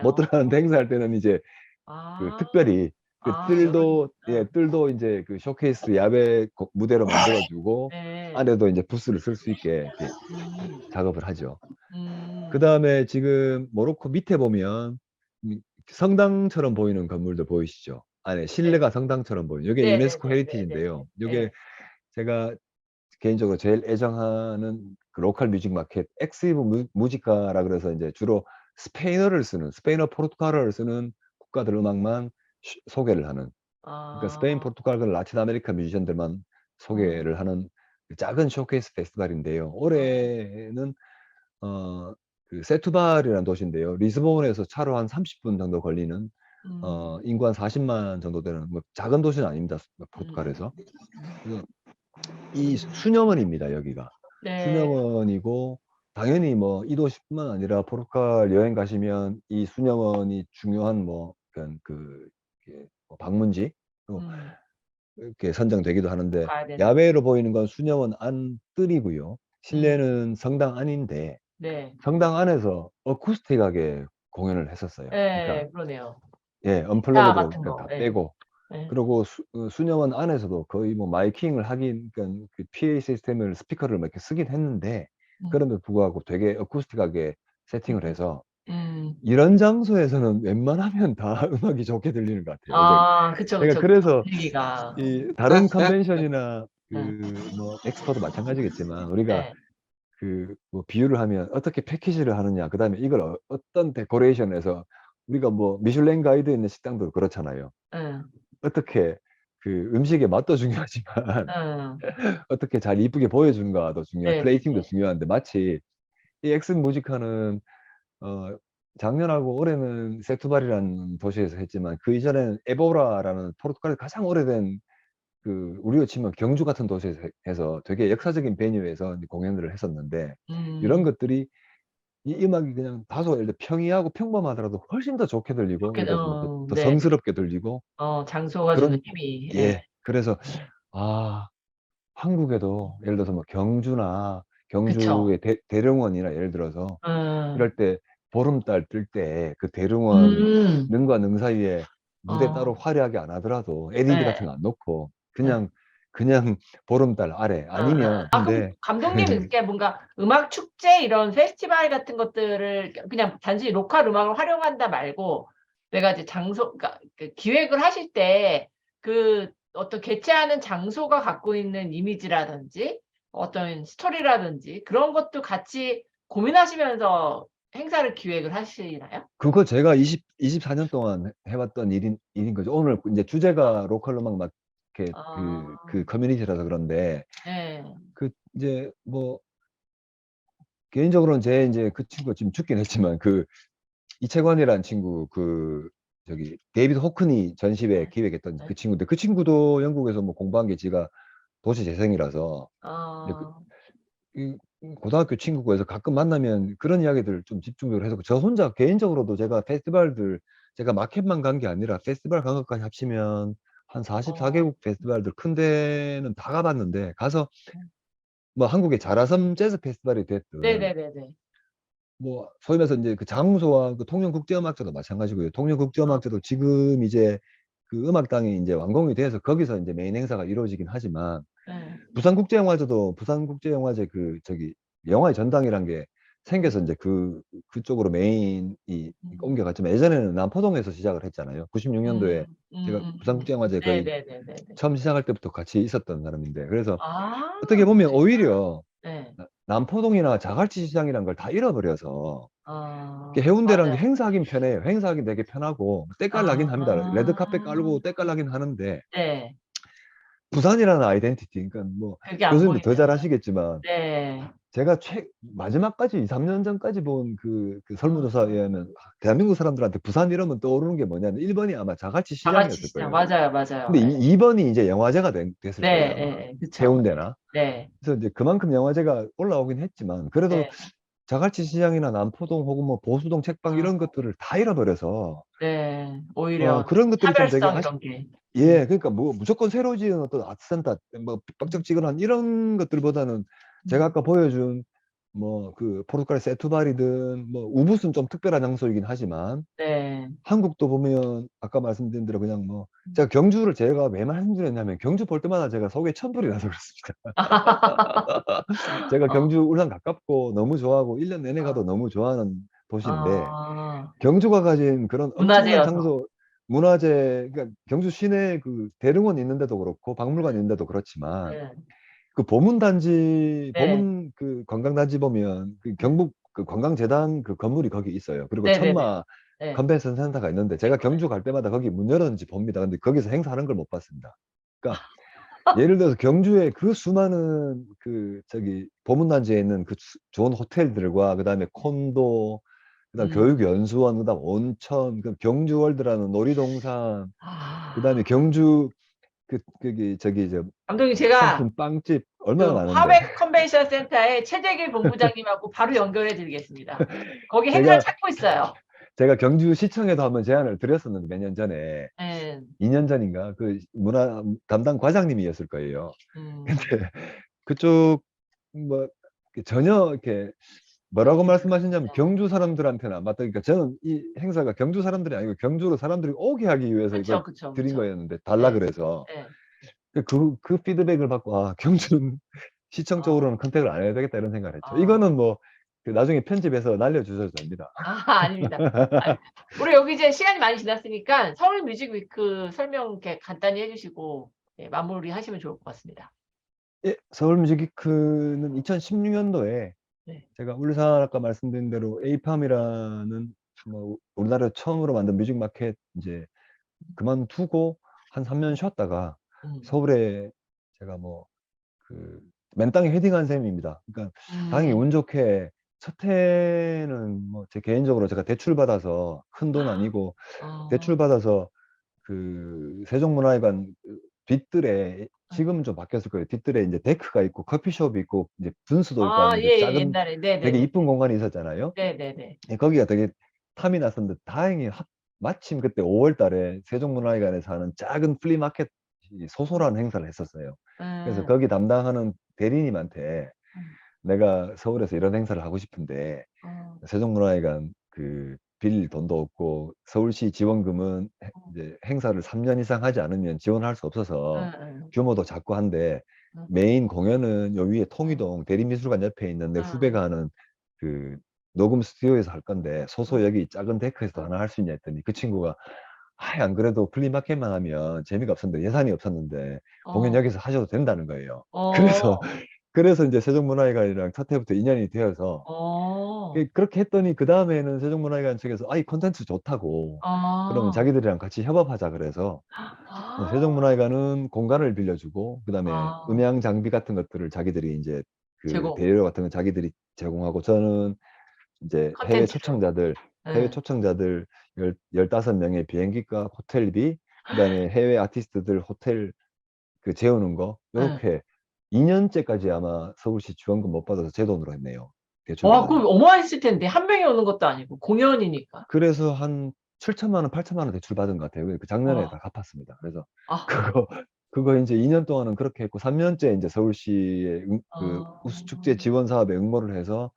Speaker 2: 못 들어가는데 행사할 때는 이제 그
Speaker 1: 아,
Speaker 2: 특별히 그
Speaker 1: 열어주는구나.
Speaker 2: 뜰도 이제 그 쇼케이스 야외 무대로 만들어 주고
Speaker 1: 네.
Speaker 2: 안에도 이제 부스를 쓸 수 있게 이렇게
Speaker 1: 음,
Speaker 2: 작업을 하죠.
Speaker 1: 음,
Speaker 2: 그다음에 지금 모로코 밑에 보면 성당처럼 보이는 건물도 보이시죠? 안에
Speaker 1: 네.
Speaker 2: 실내가 성당처럼 보이는 이게 유네스코
Speaker 1: 네네네네네.
Speaker 2: 헤리티지인데요. 이게
Speaker 1: 네.
Speaker 2: 제가 개인적으로 제일 애정하는 그 로컬 뮤직 마켓 엑스이브 무지카라 그래서 이제 주로 스페인어 포르투갈어를 쓰는 국가들 음악만 소개를 하는 그러니까 스페인,
Speaker 1: 아,
Speaker 2: 포르투갈 그 라틴 아메리카 뮤지션들만
Speaker 1: 음,
Speaker 2: 소개를 하는 그 작은 쇼케이스 페스티벌인데요.
Speaker 1: 음,
Speaker 2: 올해는 그 세투발이라는 도시인데요. 리스본에서 차로 한 30분 정도 걸리는
Speaker 1: 음,
Speaker 2: 인구 한 40만 정도 되는 뭐 작은 도시는 아닙니다.
Speaker 1: 음,
Speaker 2: 포르투갈에서. 그래서 이 수녀원입니다, 여기가.
Speaker 1: 네.
Speaker 2: 수녀원이고 당연히 뭐 이 도시뿐만 아니라 포르투갈 여행 가시면 이 수녀원이 중요한 뭐 그런 이렇게 뭐 방문지 또
Speaker 1: 음,
Speaker 2: 이렇게 선정되기도
Speaker 1: 꼭
Speaker 2: 하는데
Speaker 1: 가야 되는.
Speaker 2: 야외로 보이는 건 수녀원 안 뜰이고요.
Speaker 1: 음,
Speaker 2: 실내는 성당 안인데
Speaker 1: 네.
Speaker 2: 성당 안에서 어쿠스틱하게 공연을 했었어요. 그러니까
Speaker 1: 네, 그러네요. 기타
Speaker 2: 언플러그드로
Speaker 1: 같은
Speaker 2: 그러니까
Speaker 1: 거.
Speaker 2: 다
Speaker 1: 네.
Speaker 2: 빼고
Speaker 1: 네.
Speaker 2: 그리고 수녀원 안에서도 거의 뭐 마이킹을 하긴 그러니까 그 PA 시스템을 스피커를 막 이렇게 쓰긴 했는데
Speaker 1: 음,
Speaker 2: 그럼에도 불구하고 되게 어쿠스틱하게 세팅을
Speaker 1: 음,
Speaker 2: 해서
Speaker 1: 음.
Speaker 2: 이런 장소에서는 웬만하면 다 음악이 좋게 들리는 것 같아요.
Speaker 1: 그쵸,
Speaker 2: 제가
Speaker 1: 그쵸, 그쵸.
Speaker 2: 그래서
Speaker 1: 분위기가.
Speaker 2: 이 다른 컨벤션이나
Speaker 1: 네.
Speaker 2: 그 뭐 엑스포도 마찬가지겠지만 우리가
Speaker 1: 네.
Speaker 2: 그 뭐 비유를 하면 어떻게 패키지를 하느냐 그다음에 이걸 어떤 데코레이션에서 우리가 뭐 미슐랭 가이드에 있는 식당도 그렇잖아요.
Speaker 1: 응,
Speaker 2: 어떻게 그 음식의 맛도 중요하지만
Speaker 1: 응.
Speaker 2: 어떻게 잘 이쁘게 보여주는가도 중요한 플레이팅도
Speaker 1: 네네네.
Speaker 2: 중요한데 마치 이 엑슨 무지카는 어 작년하고 올해는 세투발이라는 도시에서 했지만 그 이전에는 에보라라는 포르투갈에서 가장 오래된 우리가 치면 경주 같은 도시에서 해서 되게 역사적인 베뉴에서 이제 공연을 했었는데 이런
Speaker 1: 음,
Speaker 2: 것들이 이 음악이 그냥 다소 예를 들어 평이하고 평범하더라도 훨씬 더 좋게 들리고 예를 들어서 뭐더 더
Speaker 1: 네, 네.
Speaker 2: 성스럽게 들리고
Speaker 1: 장소가 주는
Speaker 2: 그런
Speaker 1: 힘이, 예.
Speaker 2: 예 그래서 아 한국에도 예를 들어서 뭐 경주나
Speaker 1: 그쵸.
Speaker 2: 경주의 대릉원이나 예를 들어서
Speaker 1: 음,
Speaker 2: 이럴 때 보름달 뜰 때 그 대릉원
Speaker 1: 음,
Speaker 2: 능과 능 사이에 무대 따로
Speaker 1: 어,
Speaker 2: 화려하게 안 하더라도 LED
Speaker 1: 네.
Speaker 2: 같은 거 안 놓고
Speaker 1: 네.
Speaker 2: 그냥 보름달 아래 아니면
Speaker 1: 그럼
Speaker 2: 근데
Speaker 1: 감독님 이렇게 뭔가 음악 축제 이런 페스티벌 같은 것들을 그냥 단순히 로컬 음악을 활용한다 말고 내가 이제 그러니까 그 기획을 하실 때 그 어떤 개최하는 장소가 갖고 있는 이미지라든지 어떤 스토리라든지 그런 것도 같이 고민하시면서 행사를 기획을 하시나요?
Speaker 2: 그거 제가 24년 동안 해왔던 일인 거죠. 오늘 이제 주제가 로컬 음악 막 이렇게
Speaker 1: 아,
Speaker 2: 그 커뮤니티라서 그런데
Speaker 1: 네.
Speaker 2: 그 이제 뭐 개인적으로는 제 이제 그 친구가 지금 죽긴 했지만 그 이채관이라는 친구 저기 데이비드 호크니 전시회 기획했던
Speaker 1: 네.
Speaker 2: 그 친구인데 그 친구도 영국에서 뭐 공부한 게 지가 도시 재생이라서 이제
Speaker 1: 아,
Speaker 2: 이 고등학교 친구고 해서 가끔 만나면 그런 이야기들 좀 집중적으로 해서 저 혼자 개인적으로도 제가 마켓만 간 게 아니라 페스티벌 간 것까지 합치면 한
Speaker 1: 어,
Speaker 2: 44개국 페스티벌들 큰 데는 다 가봤는데 가서 뭐 한국의 자라섬 재즈 페스티벌이 됐든
Speaker 1: 네네네네.
Speaker 2: 뭐 소위 말해서 이제 그 장소와 그 통영국제음악제도 마찬가지고요.
Speaker 1: 어,
Speaker 2: 통영국제음악제도 지금 이제 그 음악당이 이제 완공이 돼서 거기서 이제 메인 행사가 이루어지긴 하지만
Speaker 1: 네.
Speaker 2: 부산국제영화제도 부산국제영화제 그 저기 영화의 전당이란 게
Speaker 1: 음,
Speaker 2: 생겨서 이제 그쪽으로 메인이
Speaker 1: 음.
Speaker 2: 옮겨갔지만 예전에는 남포동에서 시작을 했잖아요. 96년도에 제가
Speaker 1: 음.
Speaker 2: 부산국제영화제 거의
Speaker 1: 네네네네네.
Speaker 2: 처음 시작할 때부터 같이 있었던 사람인데 그래서 어떻게
Speaker 1: 아,
Speaker 2: 보면
Speaker 1: 그러시구나.
Speaker 2: 오히려
Speaker 1: 네.
Speaker 2: 남포동이나 자갈치 시장이란 걸 다 잃어버려서 해운대라는 게
Speaker 1: 맞아요.
Speaker 2: 행사하긴 편해요. 행사하긴 되게 편하고 때깔 나긴 합니다. 레드카펫 깔고
Speaker 1: 아,
Speaker 2: 때깔 나긴 하는데
Speaker 1: 네.
Speaker 2: 부산이라는 아이덴티티 그러니까 뭐
Speaker 1: 그게 안
Speaker 2: 교수님도 더 잘
Speaker 1: 보이면.
Speaker 2: 아시겠지만
Speaker 1: 네.
Speaker 2: 제가 마지막까지 2, 3년 전까지 본 그 설문조사에
Speaker 1: 아,
Speaker 2: 의하면 대한민국 사람들한테 부산 이러면 떠오르는 게 뭐냐면 1번이 아마 자갈치
Speaker 1: 다 같이
Speaker 2: 시장이었을
Speaker 1: 시작.
Speaker 2: 거예요.
Speaker 1: 맞아요, 맞아요.
Speaker 2: 근데
Speaker 1: 예.
Speaker 2: 2번이 이제 영화제가 됐을
Speaker 1: 네,
Speaker 2: 거예요,
Speaker 1: 예,
Speaker 2: 아마.
Speaker 1: 예. 그쵸.
Speaker 2: 해운대나.
Speaker 1: 네.
Speaker 2: 그래서 이제 그만큼 영화제가 올라오긴 했지만 그래도
Speaker 1: 네.
Speaker 2: 자갈치 시장이나 남포동 혹은 뭐 보수동 책방
Speaker 1: 아,
Speaker 2: 이런 것들을 다 잃어버려서
Speaker 1: 네. 오히려
Speaker 2: 그런 것들이 좀 되게
Speaker 1: 차별성 이런 게.
Speaker 2: 예, 그러니까 뭐 무조건 새로 지은 어떤 아트센터, 뭐 삐딱지근한 이런 것들보다는 제가
Speaker 1: 음.
Speaker 2: 아까 보여준 뭐 그 포르투갈 세투바리든 뭐 우붓은 좀 특별한 장소이긴 하지만
Speaker 1: 네.
Speaker 2: 한국도 보면 아까 말씀드린 대로 그냥 뭐 제가 왜 말씀드렸냐면 경주 볼 때마다 제가 속에 천불이 나서 그렇습니다. 제가
Speaker 1: 어,
Speaker 2: 경주 울산 가깝고 너무 좋아하고 1년 내내
Speaker 1: 어,
Speaker 2: 가도 너무 좋아하는 도시인데
Speaker 1: 어,
Speaker 2: 경주가 가진 그런 엄청난
Speaker 1: 문화재여서.
Speaker 2: 장소, 그러니까 경주 시내 그 대릉원 있는데도 그렇고 박물관 있는데도 그렇지만
Speaker 1: 네. 네.
Speaker 2: 보문 그 관광단지 보면 그
Speaker 1: 네.
Speaker 2: 경북 그 관광재단 그 건물이 거기 있어요. 그리고
Speaker 1: 네네네.
Speaker 2: 천마
Speaker 1: 네.
Speaker 2: 컨벤션 센터가 있는데 제가 경주 갈 때마다 거기 문 열었는지 봅니다. 근데 거기서 행사하는 걸 못 봤습니다. 그러니까 예를 들어서 경주에 그 수많은 그 저기 보문단지에 있는 그 좋은 호텔들과 그다음에 콘도 그다음
Speaker 1: 음.
Speaker 2: 교육연수원 그다음 온천 그 경주월드라는 놀이동산 그다음에
Speaker 1: 아,
Speaker 2: 경주 거기 저기 저
Speaker 1: 감독님 제가
Speaker 2: 상품 빵집 얼마나
Speaker 1: 그
Speaker 2: 많은데
Speaker 1: 화백 컨벤션 센터에 최재길 본부장님하고 바로 연결해 드리겠습니다. 거기 행사
Speaker 2: 제가
Speaker 1: 찾고 있어요.
Speaker 2: 경주시청에도 한번 제안을 드렸었는데 몇 년 전에
Speaker 1: 예.
Speaker 2: 2년 전인가 그 문화 담당 과장님이었을 거예요.
Speaker 1: 음.
Speaker 2: 근데 그쪽 뭐 전혀 이렇게 뭐라고 말씀하셨냐면 경주 사람들한테는 안 맞다. 그러니까 저는 이 행사가 경주 사람들이 아니고 경주로 사람들이 오게 하기 위해서 이걸
Speaker 1: 그쵸, 그쵸,
Speaker 2: 드린
Speaker 1: 그쵸.
Speaker 2: 거였는데 달라
Speaker 1: 예.
Speaker 2: 그래서
Speaker 1: 예.
Speaker 2: 그 피드백을 받고 경주는 시청 쪽으로는
Speaker 1: 어.
Speaker 2: 컨택을 안 해야 되겠다 이런 생각을 했죠.
Speaker 1: 어.
Speaker 2: 이거는 뭐 나중에 편집해서 날려주셔도 됩니다.
Speaker 1: 아닙니다. 아닙니다. 우리 여기 이제 시간이 많이 지났으니까 서울 뮤직 위크 설명 이렇게 간단히 해 주시고 예, 마무리하시면 좋을 것 같습니다.
Speaker 2: 예, 서울 뮤직위크는 2016년도에
Speaker 1: 네.
Speaker 2: 제가 울산 아까 말씀드린 대로 에이팜이라는 뭐 우리나라 처음으로 만든 뮤직 마켓 이제 그만두고 한 3년 쉬었다가
Speaker 1: 음.
Speaker 2: 서울에 제가 뭐 그 맨땅에 헤딩한 셈입니다. 그러니까 다행히
Speaker 1: 음.
Speaker 2: 운 좋게 첫 해는 뭐 제 개인적으로 제가 대출 받아서 큰 돈 아니고 대출
Speaker 1: 어.
Speaker 2: 받아서 그 세종문화회관 뒷뜰에 지금은 좀 바뀌었을 거예요. 뒷뜰에 이제 데크가 있고 커피숍이 있고 이제 분수도 있고
Speaker 1: 아,
Speaker 2: 하는데
Speaker 1: 예, 예,
Speaker 2: 작은
Speaker 1: 옛날에.
Speaker 2: 되게
Speaker 1: 네네네.
Speaker 2: 이쁜 공간이 있었잖아요.
Speaker 1: 네네네.
Speaker 2: 예, 거기가 되게 탐이 났었는데 다행히 마침 그때 5월 달에 세종문화회관에서 하는 작은 플리마켓 소소한 행사를 했었어요. 그래서 거기 담당하는 대리님한테
Speaker 1: 음,
Speaker 2: 내가 서울에서 이런 행사를 하고 싶은데
Speaker 1: 음,
Speaker 2: 세종문화회관 그 빌릴 돈도 없고 서울시 지원금은 이제 행사를 3년 이상 하지 않으면 지원할 수 없어서
Speaker 1: 음,
Speaker 2: 규모도 작고 한데
Speaker 1: 음,
Speaker 2: 메인 공연은 요 위에 통이동 대리미술관 옆에 있는 내 후배가 하는 그 녹음 스튜디오에서 할 건데 소소 여기 작은 데크에서도 하나 할 수 있냐 했더니 그 친구가 안 그래도 플리마켓만 하면 재미가 없었는데 예산이 없었는데 공연
Speaker 1: 어,
Speaker 2: 여기서 하셔도 된다는 거예요. 그래서
Speaker 1: 어,
Speaker 2: 그래서 이제 세종문화회관이랑 첫 해부터 인연이 되어서
Speaker 1: 어,
Speaker 2: 그렇게 했더니 그 다음에는 세종문화회관 측에서 이 콘텐츠 좋다고 그러면
Speaker 1: 아,
Speaker 2: 자기들이랑 같이 협업하자 그래서
Speaker 1: 아,
Speaker 2: 세종문화회관은 공간을 빌려주고 그다음에
Speaker 1: 아,
Speaker 2: 음향 장비 같은 것들을 자기들이 이제 그
Speaker 1: 제공,
Speaker 2: 대여 같은 건 자기들이 제공하고 저는 이제
Speaker 1: 컨텐츠를.
Speaker 2: 해외
Speaker 1: 네.
Speaker 2: 초청자들 15명의 비행기값, 호텔비, 그다음에 해외 아티스트들 호텔 그 재우는 거
Speaker 1: 네.
Speaker 2: 요렇게 2년째까지 아마 서울시 지원금 못 받아서 제 돈으로 했네요. 대출
Speaker 1: 와, 그럼
Speaker 2: 받았는데.
Speaker 1: 어마했을 텐데. 한 명이 오는 것도 아니고, 공연이니까.
Speaker 2: 그래서 한 7천만 원, 8천만 원 대출 받은 것 같아요. 그 작년에
Speaker 1: 와,
Speaker 2: 다 갚았습니다. 그래서
Speaker 1: 아,
Speaker 2: 그거 그거 이제 2년 동안은 그렇게 했고 3년째 이제 서울시의 그
Speaker 1: 아,
Speaker 2: 우수축제 지원 사업에 응모를 해서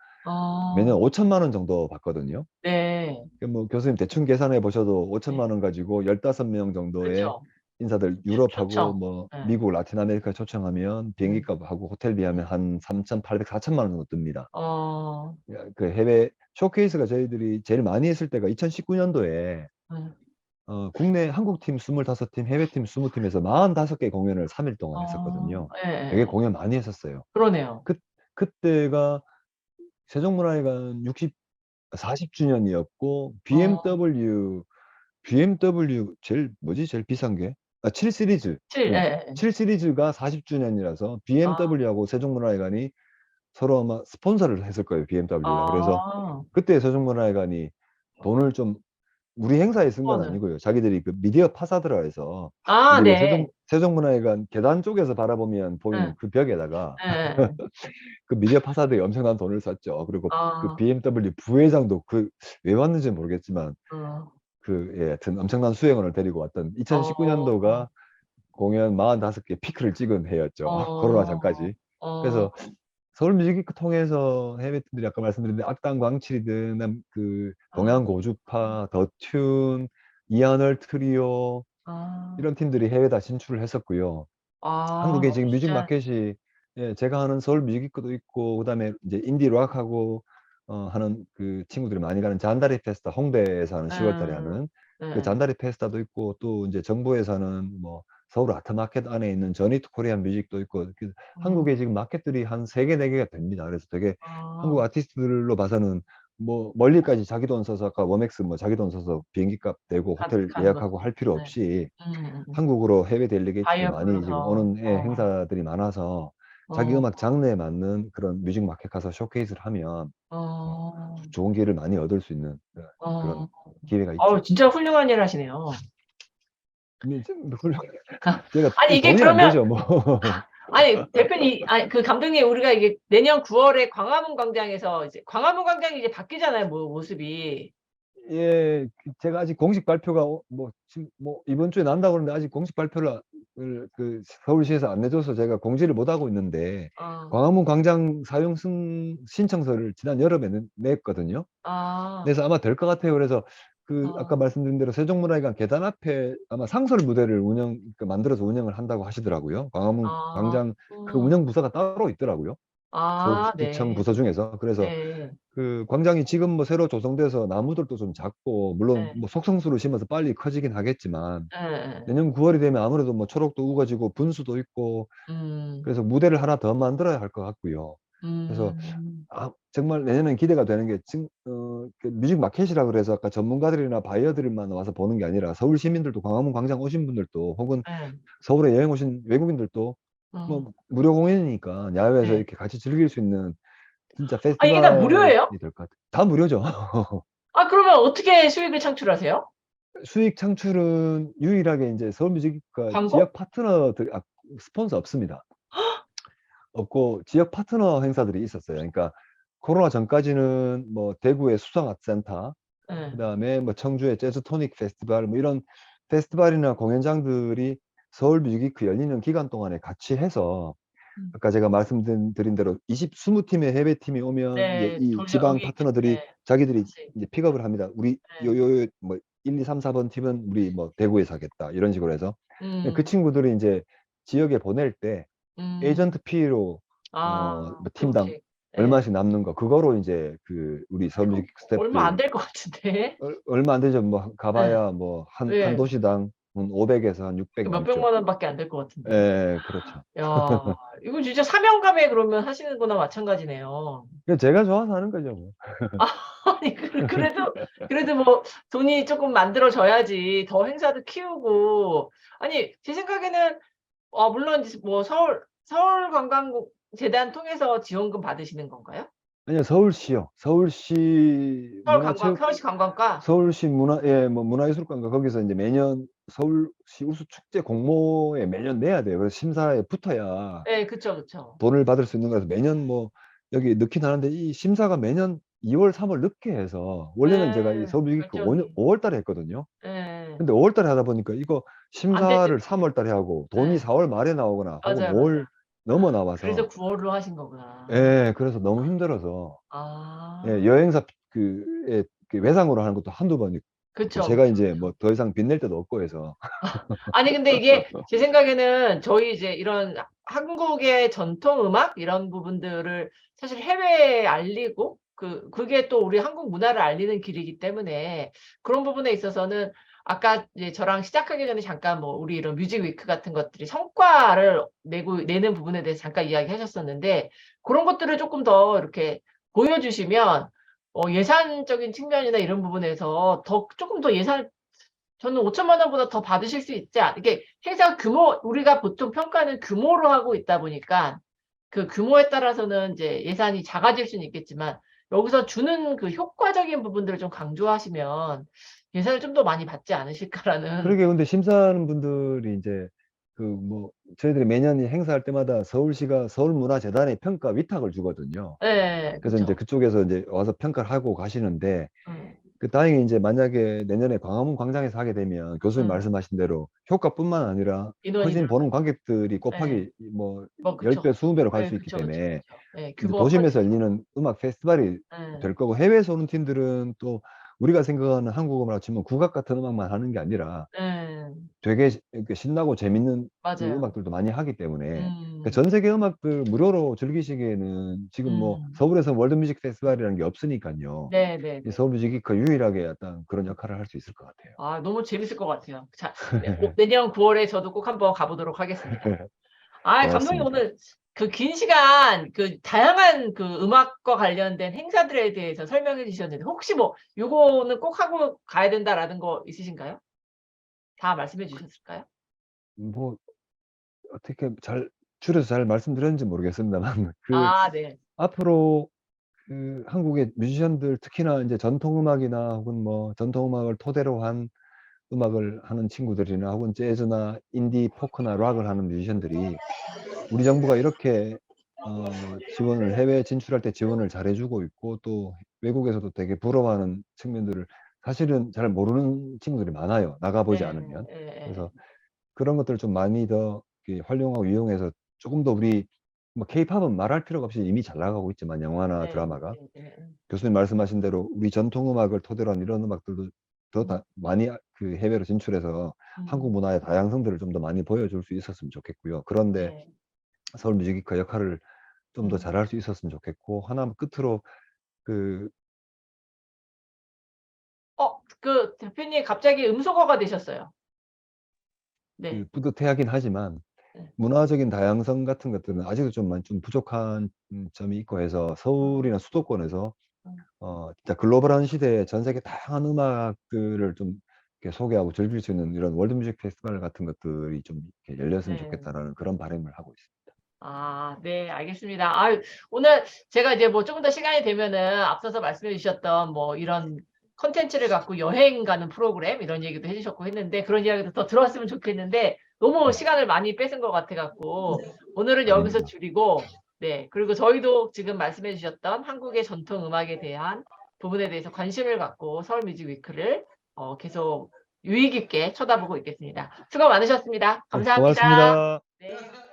Speaker 2: 매년
Speaker 1: 아,
Speaker 2: 5천만 원 정도 받거든요.
Speaker 1: 네.
Speaker 2: 뭐 교수님 대충 계산해 보셔도
Speaker 1: 네.
Speaker 2: 5천만 원 가지고 15명 정도의
Speaker 1: 그쵸.
Speaker 2: 인사들 유럽하고
Speaker 1: 초청.
Speaker 2: 뭐
Speaker 1: 네.
Speaker 2: 미국, 라틴 아메리카 초청하면 비행기
Speaker 1: 음,
Speaker 2: 값하고 호텔비 하면 한 3,800, 4천만 원 정도 듭니다.
Speaker 1: 어,
Speaker 2: 그 해외 쇼케이스가 저희들이 제일 많이 했을 때가 2019년도에
Speaker 1: 음,
Speaker 2: 국내 한국팀 25팀, 해외팀 20팀에서 45개 공연을 3일 동안 했었거든요.
Speaker 1: 예, 예,
Speaker 2: 되게
Speaker 1: 예.
Speaker 2: 공연 많이 했었어요.
Speaker 1: 그러네요.
Speaker 2: 그때가 세종문화회관 40주년이었고
Speaker 1: 어,
Speaker 2: BMW 제일 비싼 게 7 시리즈.
Speaker 1: 7, 예, 예. 예.
Speaker 2: 7 시리즈가 40주년이라서
Speaker 1: 아,
Speaker 2: BMW하고 세종문화회관이 서로 아마 스폰서를 했을 거예요, BMW가. 그래서
Speaker 1: 아,
Speaker 2: 그때 세종문화회관이 돈을 좀 우리 행사에 쓴 건
Speaker 1: 후원을.
Speaker 2: 아니고요. 자기들이 그 미디어 파사드라 해서
Speaker 1: 아,
Speaker 2: 우리 왜
Speaker 1: 네.
Speaker 2: 세종문화회관 계단 쪽에서 바라보면 보이는
Speaker 1: 예,
Speaker 2: 그 벽에다가
Speaker 1: 예, 예.
Speaker 2: 그 미디어 파사드에 엄청난 돈을 썼죠. 그리고 그
Speaker 1: 아,
Speaker 2: BMW 부회장도 왜 왔는지는 모르겠지만
Speaker 1: 어,
Speaker 2: 하여튼 엄청난 수행원을 데리고 왔던
Speaker 1: 어,
Speaker 2: 2019년도가 공연 45개 피크를 찍은 해였죠. 코로나
Speaker 1: 어,
Speaker 2: 전까지.
Speaker 1: 어,
Speaker 2: 그래서 서울 뮤직위크 통해서 해외 팬들이 아까 말씀드린 악당 광칠이든 그
Speaker 1: 아,
Speaker 2: 동양 고주파, 더튠, 이하늘 트리오
Speaker 1: 아,
Speaker 2: 이런 팀들이 해외 다 진출을 했었고요.
Speaker 1: 아,
Speaker 2: 한국에 지금 뮤직
Speaker 1: 진짜,
Speaker 2: 마켓이 제가 하는 서울 뮤직위크도 있고 그다음에 이제 인디 락하고 하는 그 친구들이 많이 가는 잔다리 페스타 홍대에서 하는 10월 달에
Speaker 1: 예,
Speaker 2: 하는 그
Speaker 1: 예.
Speaker 2: 잔다리 페스타도 있고 또 이제 정부에서 하는 뭐 서울 아트마켓 안에 있는 저니트 코리안 뮤직도 있고
Speaker 1: 어,
Speaker 2: 한국에 지금 마켓들이 한 3개, 4개가 됩니다. 그래서 되게 한국
Speaker 1: 아,
Speaker 2: 아티스트들로 봐서는 뭐 멀리까지 자기 돈 써서 아까 워맥스 뭐 자기 돈 써서 비행기 값 내고 호텔
Speaker 1: 가는 것도,
Speaker 2: 예약하고 할 필요
Speaker 1: 네.
Speaker 2: 없이
Speaker 1: 음, 음.
Speaker 2: 한국으로 해외 델리게이츠도
Speaker 1: 바이어
Speaker 2: 많이 지금
Speaker 1: 불러서,
Speaker 2: 오는 행사들이 많아서 자기
Speaker 1: 어,
Speaker 2: 음악 장르에 맞는 그런 뮤직 마켓 가서 쇼케이스를 하면 어,
Speaker 1: 어,
Speaker 2: 좋은 기회를 많이 얻을 수 있는 그런
Speaker 1: 어,
Speaker 2: 기회가 있죠.
Speaker 1: 진짜 훌륭한 일 하시네요.
Speaker 2: 근데 제가
Speaker 1: 아니, 이게
Speaker 2: 돈이 안
Speaker 1: 그러면,
Speaker 2: 되죠, 뭐.
Speaker 1: 아니, 대표님, 아니, 그 감독님, 우리가 이게 내년 9월에 광화문 광장에서 이제, 광화문 광장이 이제 바뀌잖아요, 모습이.
Speaker 2: 예, 제가 아직 공식 발표가 지금 이번 주에 난다고 그러는데 아직 공식 발표를 그 서울시에서 안 내줘서 제가 공지를 못 하고 있는데
Speaker 1: 어,
Speaker 2: 광화문 광장 사용 신청서를 지난 여름에 냈거든요.
Speaker 1: 아,
Speaker 2: 그래서 아마 될 것 같아요. 그래서 그 아까
Speaker 1: 어,
Speaker 2: 말씀드린 대로 세종문화회관 계단 앞에 아마 상설 무대를 만들어서 운영을 한다고 하시더라고요. 광화문
Speaker 1: 아,
Speaker 2: 광장 그 운영 부서가 따로 있더라고요.
Speaker 1: 아,
Speaker 2: 서울시청
Speaker 1: 네,
Speaker 2: 부서 중에서. 그래서
Speaker 1: 네,
Speaker 2: 그 광장이 지금 뭐 새로 조성돼서 나무들도 좀 작고 물론
Speaker 1: 네,
Speaker 2: 뭐 속성수로 심어서 빨리 커지긴 하겠지만
Speaker 1: 네,
Speaker 2: 내년 9월이 되면 아무래도 뭐 초록도 우거지고 분수도 있고
Speaker 1: 음,
Speaker 2: 그래서 무대를 하나 더 만들어야 할 것 같고요. 그래서
Speaker 1: 음,
Speaker 2: 정말 내년엔 기대가 되는 게 그 뮤직 마켓이라 그래서 아까 전문가들이나 바이어들만 와서 보는 게 아니라 서울 시민들도 광화문 광장 오신 분들도 혹은
Speaker 1: 네,
Speaker 2: 서울에 여행 오신 외국인들도
Speaker 1: 어,
Speaker 2: 뭐 무료 공연이니까 야외에서
Speaker 1: 네.
Speaker 2: 이렇게 같이 즐길 수 있는 진짜
Speaker 1: 아, 이게 다
Speaker 2: 페스티벌이
Speaker 1: 무료예요?
Speaker 2: 될 것 같아요. 다 무료죠.
Speaker 1: 아, 그러면 어떻게 수익을 창출하세요?
Speaker 2: 수익 창출은 유일하게 이제 서울뮤직과
Speaker 1: 광고?
Speaker 2: 지역 파트너들, 스폰서 없습니다. 없고 지역 파트너 행사들이 있었어요. 그러니까 코로나 전까지는 뭐 대구의 수성아트센터,
Speaker 1: 네.
Speaker 2: 그다음에 뭐 청주의 재즈토닉 페스티벌, 뭐 이런 페스티벌이나 공연장들이 서울 뮤직위크 열리는 기간 동안에 같이 해서 아까 제가 말씀드린 대로 20팀의 해외팀이 오면 이제
Speaker 1: 네,
Speaker 2: 이 지방 파트너들이
Speaker 1: 네,
Speaker 2: 자기들이
Speaker 1: 그치.
Speaker 2: 이제 픽업을 합니다. 우리
Speaker 1: 네.
Speaker 2: 뭐 1, 2, 3, 4번 팀은 우리 뭐 대구에서 하겠다. 이런 식으로 해서 그
Speaker 1: 음,
Speaker 2: 친구들이 이제 지역에 보낼 때 에이전트 피로 뭐 팀당
Speaker 1: 그렇지. 네.
Speaker 2: 얼마씩 남는 거, 그거로 이제 그 우리 서울뮤직
Speaker 1: 얼마 안
Speaker 2: 스태프들
Speaker 1: 될 것 같은데.
Speaker 2: 얼마 안 되죠. 뭐 가봐야 뭐 한
Speaker 1: 네.
Speaker 2: 도시당 한 500에서 한 600 남죠.
Speaker 1: 몇백만 원밖에 안 될 것 같은데.
Speaker 2: 예, 그렇죠.
Speaker 1: 야, 이거 진짜 사명감에 그러면 하시는 거나 마찬가지네요.
Speaker 2: 그냥 제가 좋아서 하는 거죠, 뭐.
Speaker 1: 아니, 그래도 뭐 돈이 조금 만들어져야지 더 행사도 키우고. 아니, 제 생각에는, 물론 이제 뭐 서울관광재단 통해서 지원금 받으시는 건가요?
Speaker 2: 아니요, 서울시요. 서울시 문화체육,
Speaker 1: 서울시 관광과?
Speaker 2: 서울시 뭐 문화예술관과 거기서 이제 매년 서울시 우수축제 공모에 매년 내야 돼요. 그래서 심사에 붙어야
Speaker 1: 네, 그쵸.
Speaker 2: 돈을 받을 수 있는 거라서 매년 뭐 여기 넣긴 하는데 이 심사가 매년 2월, 3월 늦게 해서 원래는 제가 이 서울뮤직
Speaker 1: 결정이.
Speaker 2: 5월 달에 했거든요.
Speaker 1: 네.
Speaker 2: 근데 5월 달에 하다 보니까 이거
Speaker 1: 안 될 때.
Speaker 2: 심사를 3월 달에 하고 돈이
Speaker 1: 네.
Speaker 2: 4월 말에 나오거나 혹은
Speaker 1: 맞아요.
Speaker 2: 5월 넘어
Speaker 1: 그래서
Speaker 2: 나와서
Speaker 1: 9월로 하신 거구나.
Speaker 2: 예, 그래서 너무 힘들어서
Speaker 1: 아,
Speaker 2: 예, 여행사 그 외상으로 하는 것도 한두 번 있고
Speaker 1: 그쵸.
Speaker 2: 제가 이제 뭐 더 이상 빚낼 데도 없고 해서
Speaker 1: 아니, 근데 이게 제 생각에는 저희 이제 이런 한국의 전통 음악 이런 부분들을 사실 해외에 알리고 그게 또 우리 한국 문화를 알리는 길이기 때문에 그런 부분에 있어서는 아까 이제 저랑 시작하기 전에 잠깐 뭐 우리 이런 뮤직 위크 같은 것들이 성과를 내는 부분에 대해서 잠깐 이야기하셨었는데 그런 것들을 조금 더 이렇게 보여주시면 예산적인 측면이나 이런 부분에서 조금 더 저는 5천만 원보다 더 받으실 수 있지 이게 행사 규모, 우리가 보통 평가는 규모로 하고 있다 보니까 그 규모에 따라서는 이제 예산이 작아질 수는 있겠지만 여기서 주는 그 효과적인 부분들을 좀 강조하시면 예산을 좀 더 많이 받지 않으실까라는.
Speaker 2: 그러게. 근데 심사하는 분들이 이제 그 뭐 저희들이 매년 행사할 때마다 서울시가 서울문화재단에 평가 위탁을 주거든요.
Speaker 1: 네,
Speaker 2: 그래서 이제
Speaker 1: 그쵸.
Speaker 2: 그쪽에서 이제 와서 평가를 하고 가시는데
Speaker 1: 음,
Speaker 2: 다행히 이제 만약에 내년에 광화문 광장에서 하게 되면 교수님 말씀하신 대로 효과뿐만 아니라
Speaker 1: 인원이
Speaker 2: 훨씬 보는 관객들이
Speaker 1: 네.
Speaker 2: 곱하기 뭐
Speaker 1: 그쵸.
Speaker 2: 10배, 20배로 갈
Speaker 1: 네,
Speaker 2: 수 있기
Speaker 1: 그쵸.
Speaker 2: 때문에
Speaker 1: 네,
Speaker 2: 이제
Speaker 1: 규모가
Speaker 2: 도심에서 열리는 음악 페스티벌이
Speaker 1: 네.
Speaker 2: 될 거고, 해외에서 오는 팀들은 또 우리가 생각하는 한국 음악 치면 국악 같은 음악만 하는 게 아니라
Speaker 1: 네,
Speaker 2: 되게 이렇게 신나고 재밌는 그
Speaker 1: 맞아요.
Speaker 2: 음악들도 많이 하기 때문에
Speaker 1: 음,
Speaker 2: 전 세계 음악들 무료로 즐기시기에는 지금 뭐 서울에서 월드뮤직 페스티벌이라는 게 없으니까요.
Speaker 1: 네.
Speaker 2: 이 서울뮤직이 유일하게 어떤 그런 역할을 할 수 있을 것 같아요.
Speaker 1: 아, 너무 재밌을 것 같아요. 자, 내년 9월에 저도 꼭 한번 가보도록 하겠습니다. 감독님
Speaker 2: 고맙습니다.
Speaker 1: 오늘 그 긴 시간 다양한 음악과 관련된 행사들에 대해서 설명해 주셨는데 혹시 뭐 요거는 꼭 하고 가야 된다라는 거 있으신가요? 다 말씀해 주셨을까요?
Speaker 2: 뭐 어떻게 잘 줄여서 잘 말씀드렸는지 모르겠습니다만
Speaker 1: 네.
Speaker 2: 앞으로 한국의 뮤지션들, 특히나 이제 전통 음악이나 혹은 뭐 전통 음악을 토대로 한 음악을 하는 친구들이나 혹은 재즈나 인디 포크나 락을 하는 뮤지션들이 우리 정부가 이렇게 지원을, 해외에 진출할 때 지원을 잘해 주고 있고 또 외국에서도 되게 부러워하는 측면들을 사실은 잘 모르는 친구들이 많아요, 나가 보지 않으면. 그래서 그런 것들을 좀 많이 더 이렇게 활용하고 이용해서 조금 더 우리 뭐 케이팝은 말할 필요가 없이 이미 잘 나가고 있지만 영화나 드라마가 교수님 말씀하신 대로 우리 전통 음악을 토대로 한 이런 음악들도 더 많이 해외로 진출해서 한국 문화의 다양성들을 좀 더 많이 보여줄 수 있었으면 좋겠고요. 그런데 서울 뮤직위크 역할을 좀 더 잘할 수 있었으면 좋겠고, 하나 끝으로
Speaker 1: 대표님 갑자기 음소거가 되셨어요. 네.
Speaker 2: 뿌듯해하긴 하지만
Speaker 1: 네.
Speaker 2: 문화적인 다양성 같은 것들은 아직도 좀 부족한 점이 있고 해서 서울이나 수도권에서 진짜 글로벌한 시대에 전 세계 다양한 음악들을 좀 이렇게 소개하고 즐길 수 있는 이런 월드뮤직 페스티벌 같은 것들이 좀 이렇게 열렸으면 좋겠다라는 그런 바람을 하고 있습니다.
Speaker 1: 네, 알겠습니다. 오늘 제가 이제 뭐 조금 더 시간이 되면은 앞서서 말씀해 주셨던 뭐 이런 컨텐츠를 갖고 여행 가는 프로그램 이런 얘기도 해주셨고 했는데 그런 이야기도 더 들었으면 좋겠는데 너무 시간을 많이 뺏은 것 같아갖고 오늘은 여기서
Speaker 2: 아닙니다.
Speaker 1: 줄이고 네 그리고 저희도 지금 말씀해주셨던 한국의 전통 음악에 대한 부분에 대해서 관심을 갖고 서울 뮤직 위크를 계속 유의 깊게 쳐다보고 있겠습니다. 수고 많으셨습니다.
Speaker 2: 네,
Speaker 1: 감사합니다.
Speaker 2: 고맙습니다.
Speaker 1: 네.